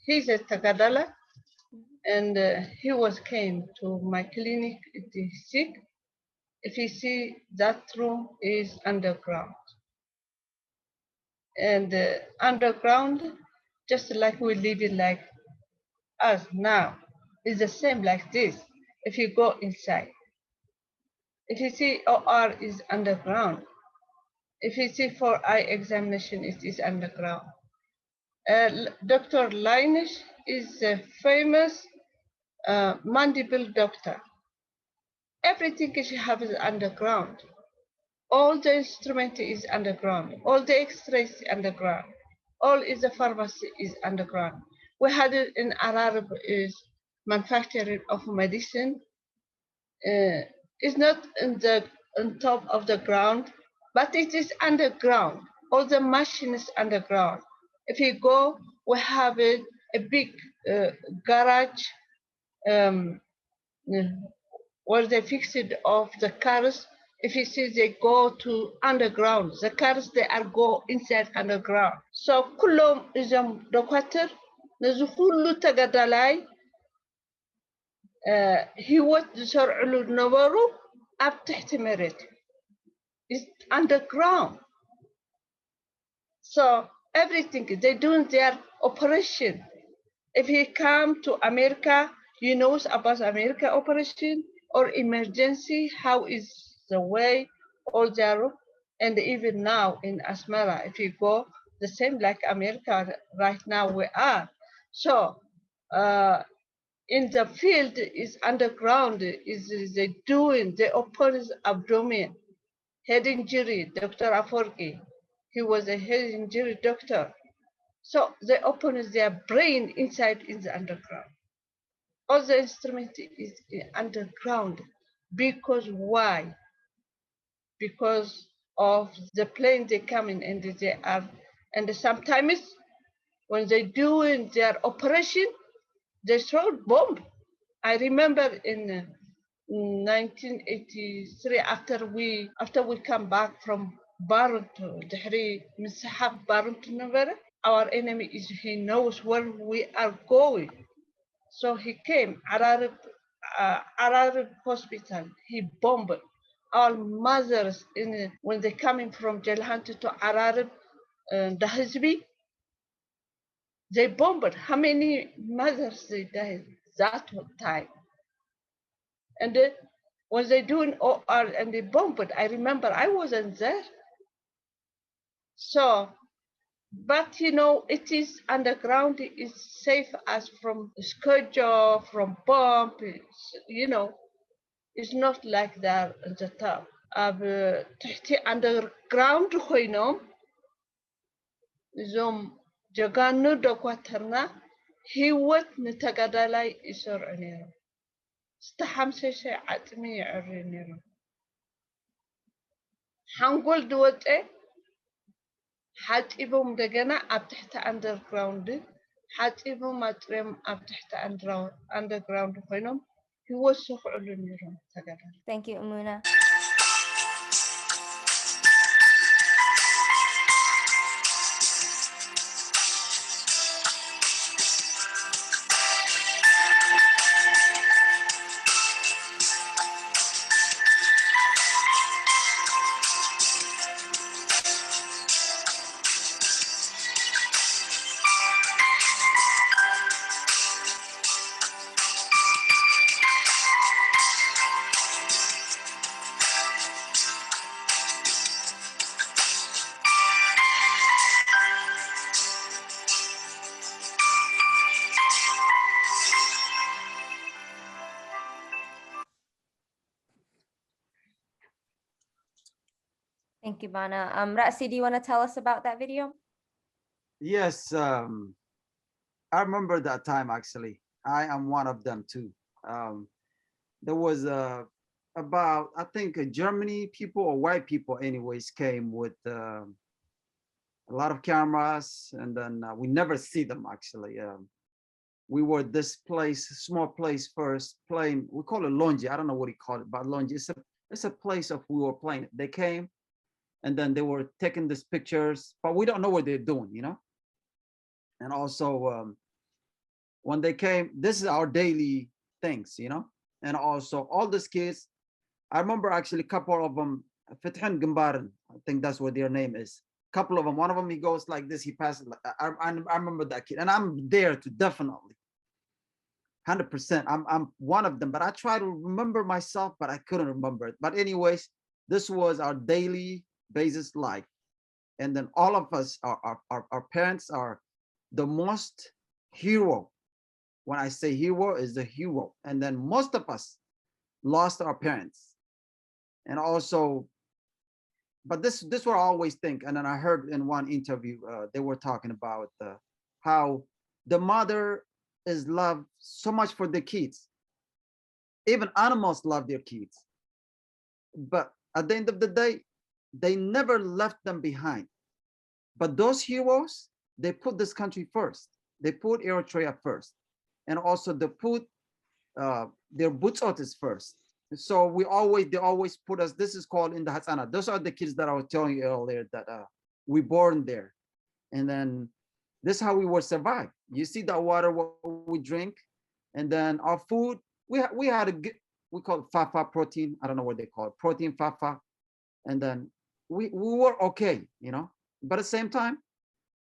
he's a Tagadala, and he came to my clinic, he's sick. If you see, that room is underground. And underground, just like we live it like us now, is the same like this. If you go inside, if you see OR is underground. If you see for eye examination, it is underground. Dr. Leinish is a famous mandible doctor. Everything she has is underground. All the instrument is underground. All the X-rays underground. All is the pharmacy is underground. We had it in Arab is manufacturing of medicine. It's not on top of the ground, but it is underground. All the machines underground. If you go, we have a big garage where they fix it off the cars. If you see, they go to underground. The cars, they are go inside underground. So kulom izam dokwater nezukulu tagadalai ህይወት ዝሰርዕሉ ነበሩ ኣብ ትሕቲ መሬት is underground. So everything they doing their operation. If he come to America, you know about America operation or emergency, how is the way all there, and even now in Asmara, if you go the same like America right now we are. So in the field is underground, is they doing the open abdomen, head injury, Dr. Aforgi, he was a head injury doctor. So they open their brain inside in the underground. All the instrument is underground. Because why? Because of the plane they come in and they are, and sometimes when they doing their operation, they throw bomb. I remember in 1983, after we come back from Barun to Hdri, Barun to Nevada, our enemy is, he knows where we are going. So he came, Arab hospital, he bombed our mothers when they coming from Jelhant to Arab, the Hizbi. They bombed. How many mothers they died that time? And when they doing OR and they bombed, I remember I wasn't there. So, but it is underground. It is safe as from scourge, from bomb. It's not like that at the top. Underground, ዞም ጀጋኑ ዶኳተርና ህይወት ንተጋዳላይ ይሰርዑ ነይሮም እስተ 50,000 ዓጥሚ ይዕርዩ ነይሮም ሓንጎል ድወፀ ሓጢቦም እንደገና ኣብ ትሕቲ ኣንደርግራውንድ ሓጢቦም ኣጥርዮም ኣብ ትሕቲ ኣንደርግራውንድ ኮይኖም ህይወት ዝስኽዕሉ ነይሮም ተጋዳላይ። Thank you, Umuna. Thank you, Bana. Raesi, do you want to tell us about that video? Yes, I remember that time actually. I am one of them too. There was about, I think, Germany people or white people anyways came with a lot of cameras, and then we never see them actually. We were this place, small place first, playing, we call it Lonji. I don't know what he called it, but Lonji, it's a place of we were playing. They came and then they were taking these pictures, but we don't know what they're doing, you know? And also when they came, this is our daily things, you know? And also all these kids, I remember actually a couple of them, Fethan Gimbaran, I think that's what their name is. Couple of them, one of them, he goes like this, he passes, I remember that kid, and I'm there to definitely, 100%, I'm one of them, but I try to remember myself, but I couldn't remember it. But anyways, this was our daily basis life. And then all of us, our parents are the most hero. When I say hero, is the hero. And then most of us lost our parents. And also, but this what I always think. And then I heard in one interview, they were talking about how the mother is loved so much for the kids. Even animals love their kids. But at the end of the day, they never left them behind. But those heroes, they put this country first. They put Eritrea first. And also they put their butsotis first. So they always put us, this is called in the Hatsana. Those are the kids that I was telling you earlier that we born there. And then this is how we were survive. You see the water what we drink, and then our food, we had a good, we call it fafa protein. I don't know what they call it, protein fafa. And then we were okay, you know. But at the same time,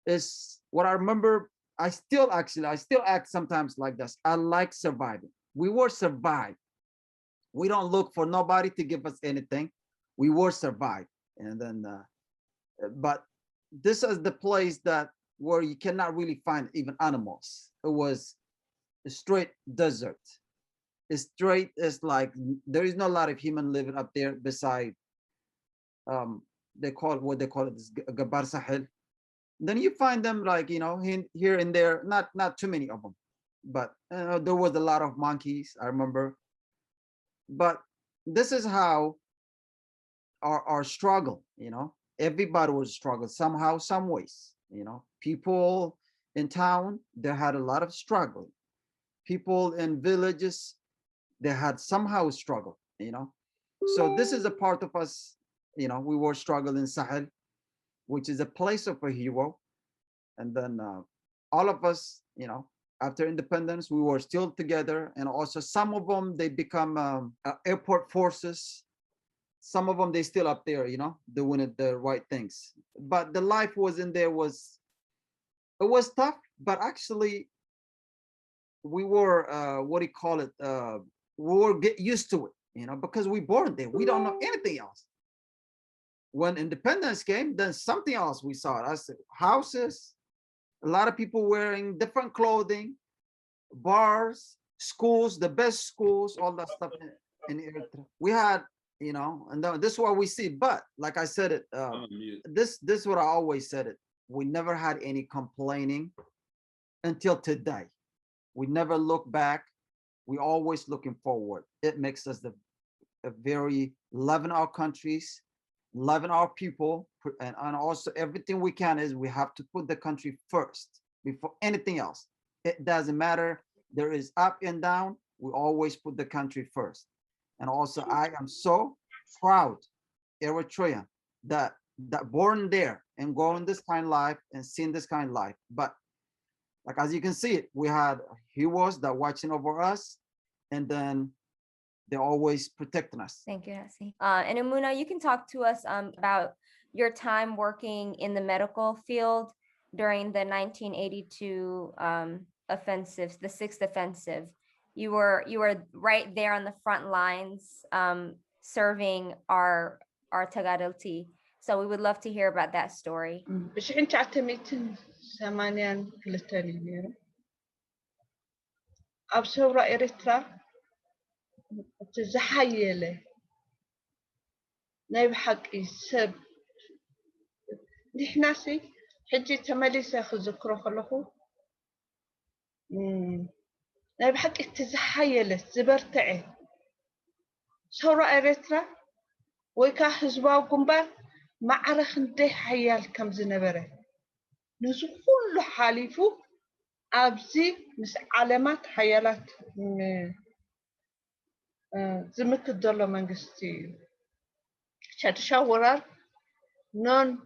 is what I remember, I still act sometimes like this. I like surviving. We were survived. We don't look for nobody to give us anything. We were survived. And then, but this is the place that where you cannot really find even animals. It was a straight desert. It's straight, it's like, there is not a lot of human living up there beside, they call it, what they call it, is Gabar Sahel. Then you find them like, you know, here and there, not too many of them, but there was a lot of monkeys, I remember. But this is how our struggle, you know, everybody was struggle somehow, some ways, you know. People in town, they had a lot of struggle. People in villages, they had somehow struggle, you know. So this is a part of us, you know, we were struggling in Sahel, which is a place of a hero. And then all of us, you know, after independence, we were still together. And also some of them, they become airport forces. Some of them, they still up there, you know, doing the right things. But the life was in there, it was tough, but actually we were, what do you call it? We were get used to it, you know, because we born there. We don't know anything else. When independence came, then something else we saw. I said, houses, a lot of people wearing different clothing, bars, schools, the best schools, all that stuff in Eritrea. We had, you know, and this is what we see. But like I said it, this is what I always said it. We never had any complaining until today. We never look back. We always looking forward. It makes us a very loving our countries, loving our people, and also everything we can is we have to put the country first before anything else. It doesn't matter. There is up and down. We always put the country first. And also I am so proud Eritrean that born there and going this kind of life and seeing this kind of life. But like, as you can see it, we had heroes that watching over us, and then they're always protecting us. Thank you, Raesi. And Umuna, you can talk to us about your time working in the medical field during the 1982 offensives, the 6th offensive. You were right there on the front lines, serving our tegadalit. So we would love to hear about that story. ኣብ ሰውራ ኤርትራ እቲ ዝሓየለ ናይ ብሓቂ ሰብ نحنا سي حجي تمليسة خذكره خلقو ناي بحق اتزحيلت زبرتعي ثورة إريترا ويكا حزباو قنبار معرخ ندي حيال كم زنبره نزو كل حاليفو أبزي مس علامات حيالات زمك الدولة منقستي شاد شاورار نون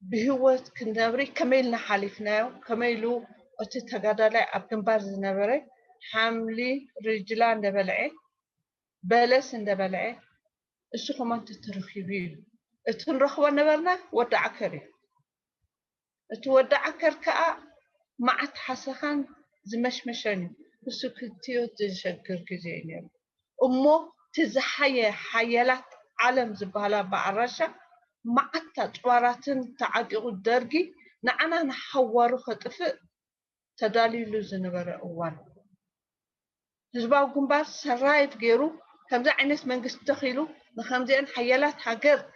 بهوت كنابري كميلنا حالفناو كميلو أتي تقادالي أبقنبار زنبري حاملي رجلان دبلعي بلس دبلعي السو كمان تترخيبين اتنرخوا نبرنا ودع كري اتودع كركا مع تحسخان زمشمشاني السو كنتيو تشكر كزيني أمو تزحية حيالات عالم زبالة بعرشة مع التطورات تعقيق الدرجي نعنا نحوارو خطفء تداليلو زنبرا أوان هزباو قنبار سرايف غيرو كمزا عينس منقس تخيلو نخمزين حيالات هاجر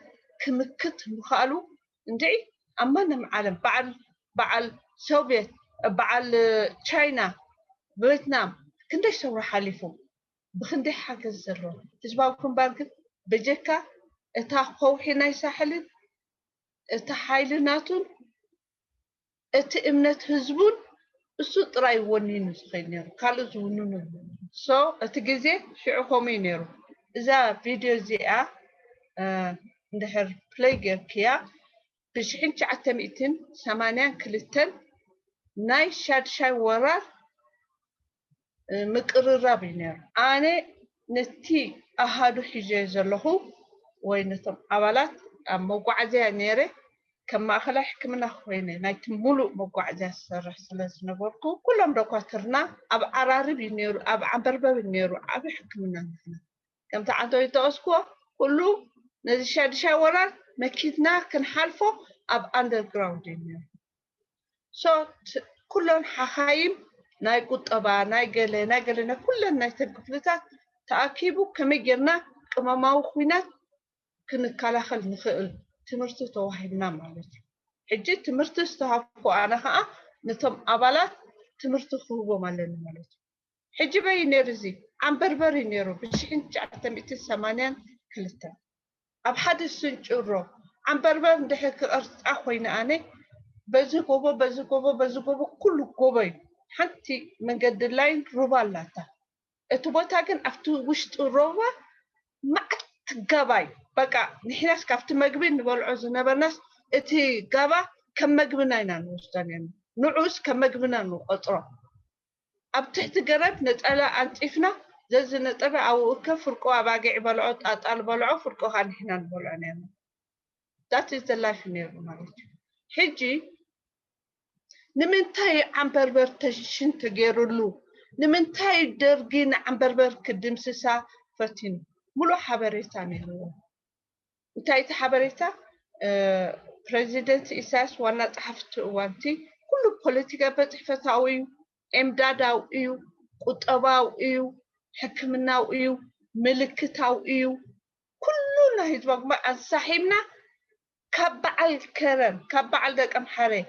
كمكت مخالو ندعي أمانا معالم بعل سوفيت بعل تشاينا فيتنام كندي سورة حاليفو بخندي حاجة الزرو هزباو قنبار بجيكا اتا خوحي ناي ساحلين اتا حايلناتون اتا امنت هزبون السو طراي ونين سخينير كالو زونون سو اتجزي شعوكمي نيرو اذا فيديو زيا ندهر بلايجر كيا بشحين تعتمئتن 8 كلتن ناي شاد شاي ورار مقررابي نيرو انا نتي اهادو حجي زلهو وينتم عبالات موقعزي نيري كما أخلا حكمنا خويني نايت مولو موقعزي السرح سلاس نبوركو كلهم دكاترنا أب عراري بينيرو أب عبربا بينيرو أب حكمنا نحن كم تعدو يتوسكو كله نزي شاورات مكيدنا كنحالفو أب underground ينيرو so كلهم حخايم ناي قطبا ناي قلنا كلهم ناي تقفلتات تأكيبو كمي جرنا كما ماو خوينات كنكالاخل نخيل تمرت توحيدنا مالتي حجي تمرت استحقو أنا خا نتم أبالات تمرت خوبو مالنا مالتي حجي باي نيرزي عم بربري نيرو بشحن تعتمت 8 كلتا أب حد السنجرو عم بربر ندحك أرض أخوينا أنا بزقوبة كل قوبي حتى من قد اللاين روبالاتا اتوبوتا كن أفتو وشت روبا ما تجاباي بقى نحناس كافت مجبين نبلعو زنبرناس اتي جابا كم مجبنا نوستانين نعوس كم مجبنا نقطرة أبتحت جرب نتقلا أنتفنا زز نتقلا أو كفرقوا باقي بلعو أطال بلعو فرقوا نحنا نبلعنين that is the life نيرو مالتي حجي نمنتاي عم بربر تشين تجيرلو نمنتاي درجين عم بربر كدمسسا فتين ملو حبريتا نيرو وتايت حبريتا بريزيدنت إساس وانا تحفت وانتي كل بوليتيكا بتحفتاوي امداداو ايو قطباو ايو حكمناو ايو ملكتاو ايو كلنا هيتبقى ما انسحبنا كبعل كرن كبعل دك امحري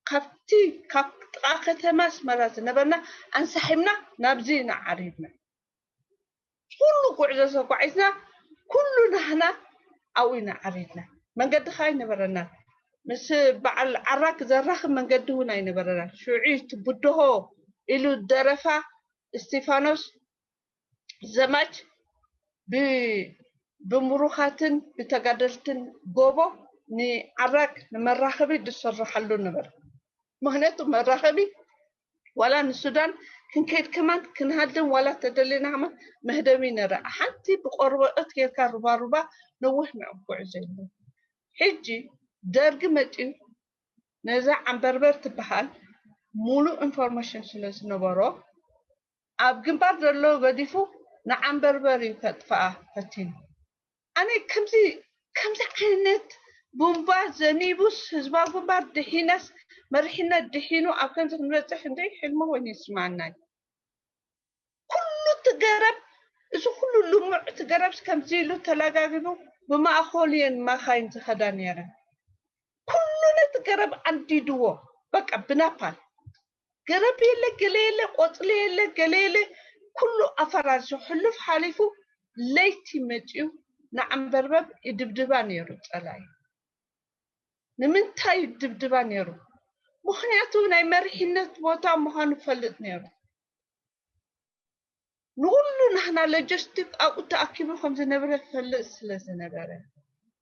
كفتي كاقة ماس مرات نبرنا انسحبنا نابزينا عريبنا كل قعدة قعدنا كلنا هنا أوينا عريضنا من قد خاينا برنا مس بعل عراك زراخ من قد هنا نبرنا شعيت بدهو إلو الدرفة استيفانوس زمج بمروخاتن بتقدرتن جوبو ني عراك نمراخبي دسرح له نبر مهنته مراخبي ولا السودان كنكيد كمان كنهدم ولا تدلينا عمل مهدمين نرى حتى بقربات كيركا ربا نوح معكو عزيزي حجي درج متي نزع عن بربر تبحال مولو انفورميشن سلس نبرو اب جنبار دلو بديفو نعم بربري فتفا فتين انا كمزي عينت بومبا زنيبوس هزبا بومبا دحيناس مرحنا دحينو أكنت نرتاح ندي حلمه وين يسمعنا كله تجرب إذا كله لمع تجرب كم زيلو تلاقيه بمأخولين ما خاين تخدانيرا كلنا تقرب عندي دو بقى بنابال قرب يلا قليلة قطلي يلا قليلة كله أفراج حلف حالفو ليتي مجيو نعم بربب يدبدبان يرو تلاي نمنتاي يدبدبان يرو مخنياتو ناي مرحينة بوتا مخانو فلت نيرو نقولو نحنا لوجستيك أو تأكيبو خمسة نبرة فلت سلسة نبرة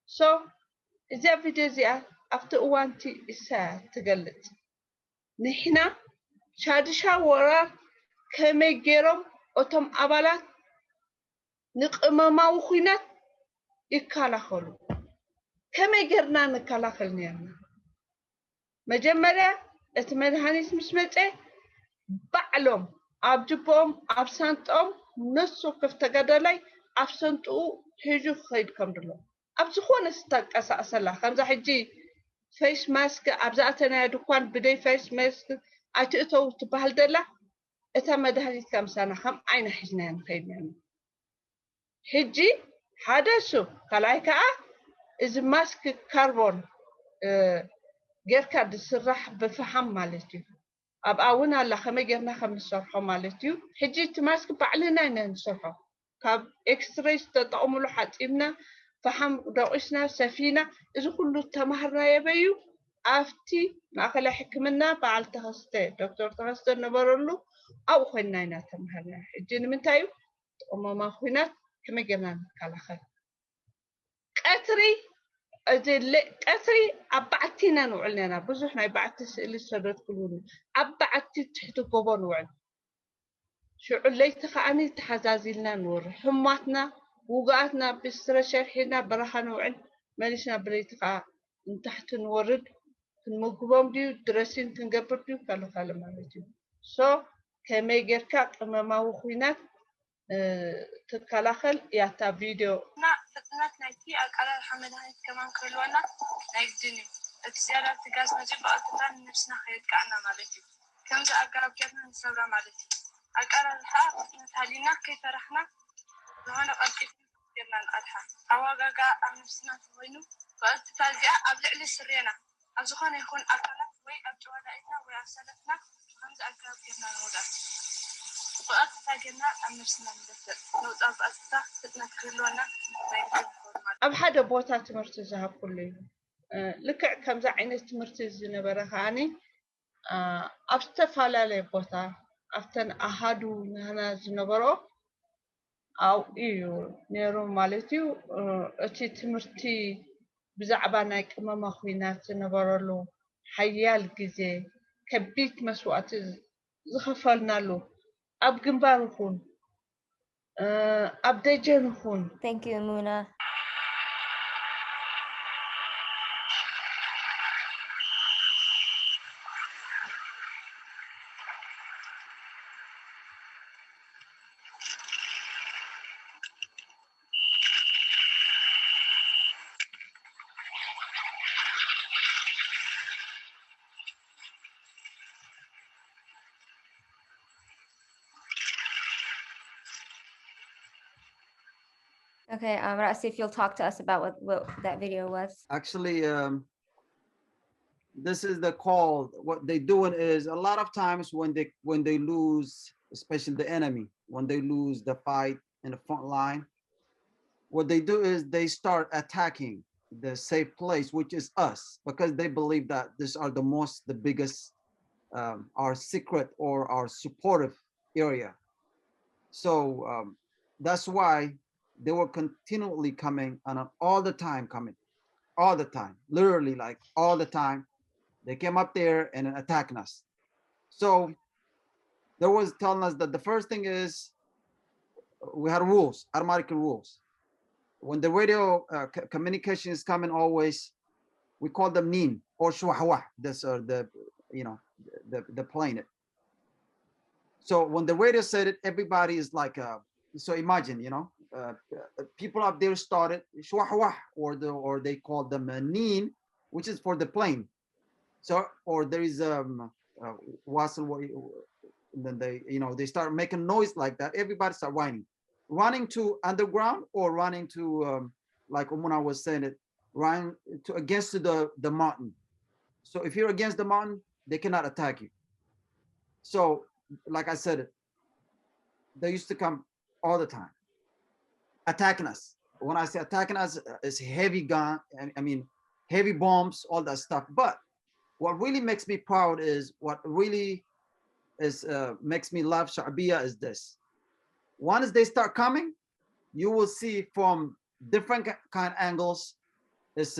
so إذا فيديو زي after وانتي إسا تقلت نحنا شادشا ورا كمي جيروم أتم أبالات نقمما وخينات يكالاخلو كمي جرنا نكالاخل نيرنا مجمرة اتمدهانيس مسمتة بعلم أبجبهم أبسانتهم نسو كفتقدالي أبسانتو هجو خيد كمدلو أبسخون استاق أسأسلا خمزة حجي فيس ماسك أبزاتنا يدوكوان بدي فيس ماسك أتئتو تبهل دلا إتا مدهانيس كم سنة خم عين حجنان خيدنا حجي حدثو كلايكا إذا ماسك كربون غيركا دسرح بفحم مالتيو أب أونا الله خمي غيرنا خم نصرحو مالتيو حجي تماسك بعلنا نصرحو كاب إكستريس تطعملو حاتمنا فحم دوقسنا سفينة إذا كله تمهرنا يبيو أفتي ناخلا حكمنا بعل تخستي دكتور تخستي نبرلو أو خينا تمهرنا حجي نمنتايو أمما خوينات كما قلنا كالاخر قطري قطري أبعتينا نوعلنا بزحنا يبعت اللي سردت كلنا أبعتي تحت قبر نوعل شو علي تخاني تحزازلنا نور حماتنا وقعتنا بسر شرحنا برها نوعل مالشنا بريتقع من تحت نورد المقبوم ديو درسين تنقبر ديو كالو مالتيو سو كما يجركا قمما وخوينات تتكلاخل ياتا فيديو نا فتنات نايتي أقال الحمد هاي كمان كلوانا نايجدني اتزيارة تقاس نجيب أطلان نفسنا خيط كعنا مالتي كم زا أقرب كيفنا نسورا مالتي أقال الحق نتهالينا كيف رحنا لهنا قد إفنا الألحق أواقا نفسنا تهوينو وقت تالجأ أبلع لي سرينا أزخونا يكون أقالات وي أبجوالائتنا وي أسالتنا كم زا أقرب كيفنا نودات وقت تاجنا أمرسنا مدفع نوضع بأستا فتنا كلنا أب حدا بوتا تمرت زهب كله لكع كم زعينة تمرت زنبرة هاني أبستفعل على بوتا أفتن أحدو نهنا زنبرة أو إيو نيرو مالتيو أتي تمرتي بزعبانا كما مخوينات زنبرة له حيال جزي كبيت مسوات زخفلنا له أب جنبارخون أب دجنخون Thank you, Umuna. Okay, Raesi, if you'll talk to us about what that video was. Actually, this is the call. What they doing is a lot of times when they lose, especially the enemy, when they lose the fight in the front line, what they do is they start attacking the safe place, which is us, because they believe that these are the biggest, our secret or our supportive area. So that's why they were continually coming and all the time literally like all the time. They came up there and attacking us. So there was telling us that the first thing is we had rules, automatic rules. When the radio communication is coming, always we call them nin or shuahwa. That's the plane it. So when the radio said it, everybody is like, so imagine, people up there started shuahwa, or they call them nin, which is for the plane. So, or there is wasl, then they start making noise like that. Everybody start whining, running to underground or running to like Umuna was saying it, right against the mountain. So if you're against the mountain, they cannot attack you. So, like I said, they used to come all the time, attacking us. When I say attacking us, it's heavy gun, I mean, heavy bombs, all that stuff. But what really makes me proud is what really is makes me love Sha'biya is this. Once they start coming, you will see from different kind of angles. It's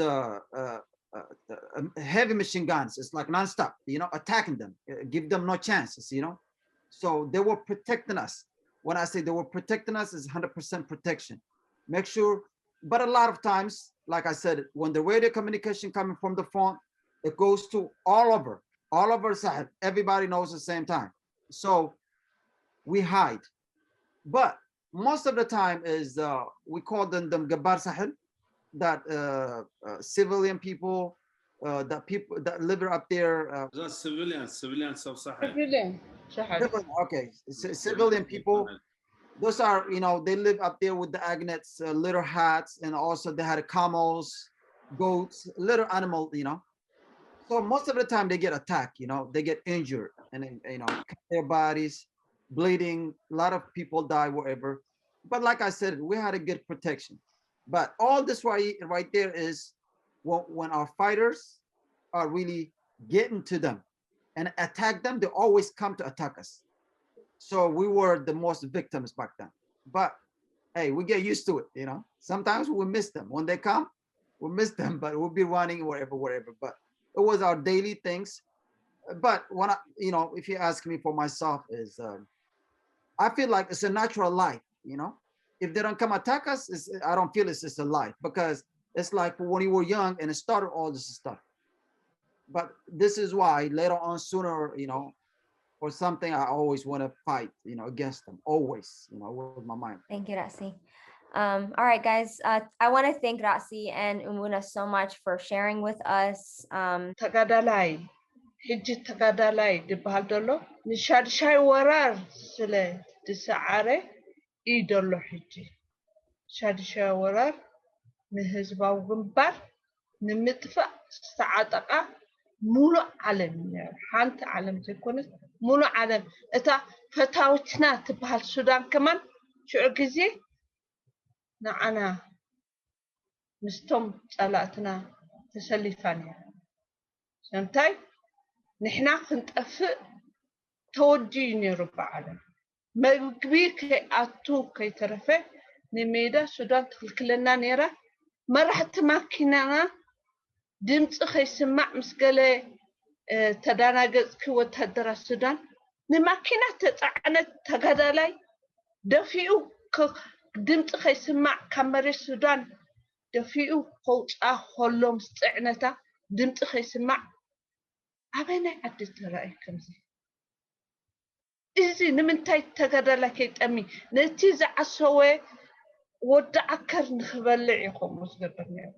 heavy machine guns. It's like nonstop, you know, attacking them, give them no chances, you know. So they were protecting us. When I say they were protecting us, is 100% protection. Make sure, but a lot of times, like I said, when the radio communication coming from the phone, it goes to all over Sahel. Everybody knows at the same time. So we hide. But most of the time is, we call them Gabar Sahel, that civilian people, that people that live up there. Civilians of Sahel. Civilian. Okay, civilian people. Those are, you know, they live up there with the Agnets, little hats, and also they had camels, goats, little animal, you know. So most of the time they get attacked, you know, they get injured, and then, you know, their bodies bleeding. A lot of people die, wherever. But like I said, we had a good protection. But all this right there is when our fighters are really getting to them and attack them, they always come to attack us. So we were the most victims back then. But hey, we get used to it, you know. Sometimes we miss them. When they come, we miss them, but we'll be running wherever. But it was our daily things. But when I, you know, if you ask me for myself, is I feel like it's a natural life, you know. If they don't come attack us, I don't feel it's just a life, because it's like when you were young and it started all this stuff. But this is why later on, sooner, you know, or something, I always want to fight, you know, against them, always, you know, with my mind. Thank you, Raesi. All right, guys, I want to thank Raesi and Umuna so much for sharing with us. ተጋዳላይ ሕጂ ተጋዳላይ ዝበሃል ዘሎ ንሻድሻይ ወራር ስለ ዝሰዓረ እዩ ዘሎ ሕጂ ሻድሻይ ወራር ንህዝባዊ ግንባር ንምጥፋእ ዝተዓጠቃ ሙሉእ ዓለም እዩ ሓንቲ ዓለም ዘይኮነት ሙሉእ ዓለም እታ ፈታዊትና ትበሃል ሱዳን ከማን ሽዑ ግዜ ንዓና ምስቶም ጸላእትና ተሰሊፋን እያ ሰምታይ ንሕና ክንጠፍእ ተወዲዩ ነይሩ ብዓለም መግቢ ከይኣቱ ከይተረፈ ንሜዳ ሱዳን ትክልክለና ነይራ መራሕቲ ማኪናና ድምፂ ከይስማዕ ምስ ገለ ተዳናገፅኪ ወታደራት ሱዳን ንማኪና ተፃዕነት ተጋዳላይ ደፊኡ ድምፂ ከይስማዕ ካብ መሬት ሱዳን ደፊኡ ከውፃ ከሎ ምስ ፅዕነታ ድምፂ ከይስማዕ ኣበናይ ዓዲ ተረኣይ ከምዚ እዚ ንምንታይ ተጋዳላይ ከይጠሚ ነቲ ዝዓሰወ ወዲ ዓከር ንክበልዕ ኢኹም ዝገበር ነይሩ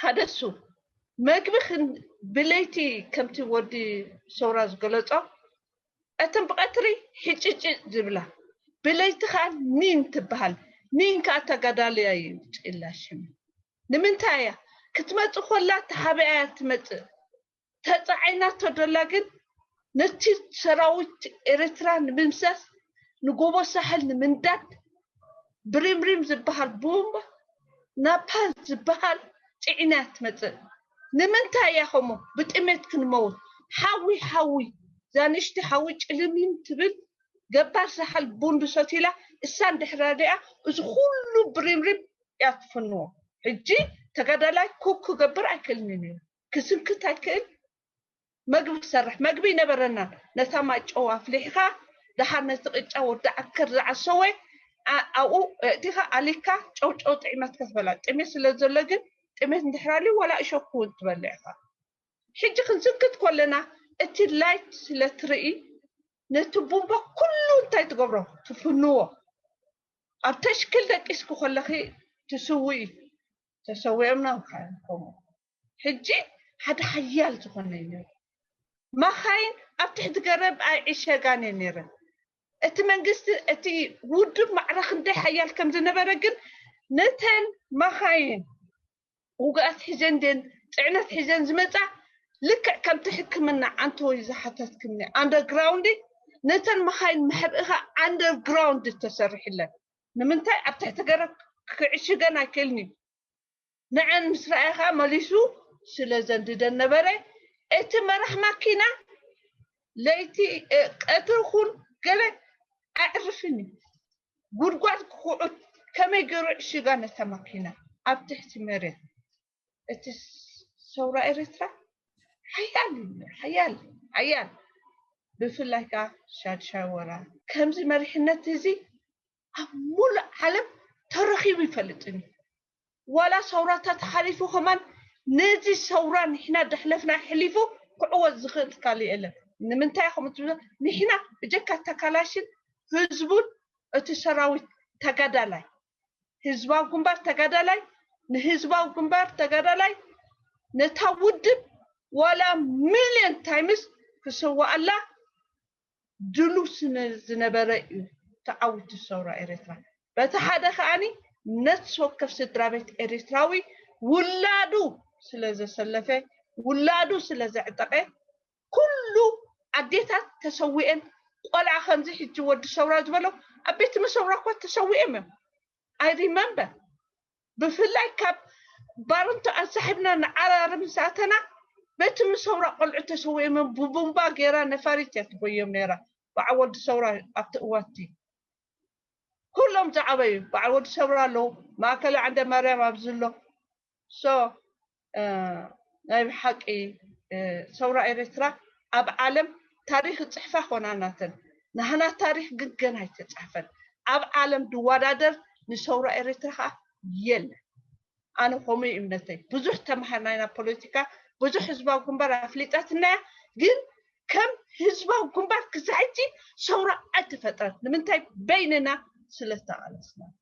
ሓደሱ መግቢ ብለይቲ ከምቲ ወዲ ሰውራ ዝገለፆ እተን ብቀትሪ ሕጭጭ ዝብላ ብለይቲ ከዓ ኒን ትበሃል ኒን ከዓ ተጋዳልያ እዩ ጭላሽም ንምንታይ እያ ክትመፅእ ኮላ ተሓቢኣ ትመፅእ ተፃዒናቶ ደላ ግን ነቲ ሰራዊት ኤርትራ ንምምሰስ ንጎቦ ሳሕል ንምንዳድ ብሪምሪም ዝበሃል ቦምባ ናፓል ዝበሃል ፅዒና ትመፅእ ንምንታይ እያ ኸሞ ብጥሜት ክንመውት ሓዊ ዛንሽቲ ሓዊ ጭልምልም ትብል ገባር ሳሕል ቡንዱ ሰቲላ እሳን ድሕራድያ እዚ ኩሉ ብሪምሪም እያ ትፍንዎ ሕጂ ተጋዳላይ ኩክ ክገብር ኣይክእልኒ ነይሩ ክስንክት ኣይክእል መግቢ ክሰርሕ መግቢ ነበረናን ነታ ማጨው ኣፍሊሕካ ድሓር ነቲ ቅጫ ወዲ ዓከር ዝዓሰወ ኣብኡ እቲኻ ኣሊካ ጨውጨው ጥዕመትካ ትበላ ጥሜት ስለ ዘሎ ግን ጥሜት እንድሕራሊ ወላ እሾክ እውን ትበልዕ ኢኻ ሕጂ ክንስንክት ኮለና እቲ ላይት ስለ ትርኢ ነቲ ቡምባ ኩሉ እንታይ ትገብሮ ትፍንዎ ኣብ ተሽክል ደቂስኩ ከለኺ ትስውኢ ተሰዊዖምና ከምኡ ሕጂ ሓደ ሓያል ዝኾነ እዩ መኻይን ኣብ ትሕቲ ገረብ ኣይዕሸጋን እየን ነይረን እቲ መንግስቲ እቲ ውድብ ማዕረ ክንደይ ሓያል ከም ዝነበረ ግን نتن مخاين وقعت حجن دين تعنت حجن زمتع لك كم تحكمنا أنتو إذا حتتكمني underground نتن مخاين محبقها underground تسرح له نمنتاي أبتحت قرق كعشقنا كلني نعم مسرعها مليسو سلازن ددن نبري اتمرح ماكينة ليتي قترخون قال أعرفني قرقات قعد كما يقرأ شغانة تماكينة أبتحت مريت اتس سورة إريترا حيال بفلاكا شاد شاورا كمزي مريحنا تزي أمول عالم ترخي بفلتني ولا سورات حليفو كمان نزي سورة نحنا دحلفنا حليفو قعوة زخنت كالي إلا نمنتاي خمتنا نحنا بجكا تكالاشن هزبون اتسراوي تقادالاي هزباو قنبار تقادالاي نهزباو قنبار تقادالاي نتاودب ولا مليون تايمز كسوا الله دلوس زنبرأي تعود السورة إريترا بتحدى خاني نتسوكف سترابت إريتراوي ولادو سلازة سلفة ولادو سلازة عتقة كله عديتها تسويين قلع خمزي حجي ود السورة جبلو أبيت مسورة قوة تسويين I remember بفلاي كاب بارنتو أنسحبنا على رمي ساعتنا بيت مسورة قلع تسويين ببومبا غيرا نفاريتي تبويم نيرا بعود السورة أبتقواتي كلهم زعبي بعود السورة له ما كلا عنده مريم أبزله نايم حقي سورة إريترا أب عالم تاريخ تصحفة خناناتن نحنا تاريخ جن هاي تصحفن أب عالم دوادر نسورة إريترا يل أنا قومي إمنتي بزح تمحنانا بوليتيكا بزح حزبا وكمبار أفليتاتنا جن كم حزبا وكمبار كزعتي سورة أتفترت نمنتي بيننا سلسة على السلام.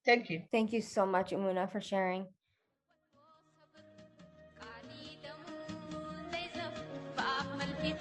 Thank you. Thank you so much, Umuna, for sharing. فأقمل في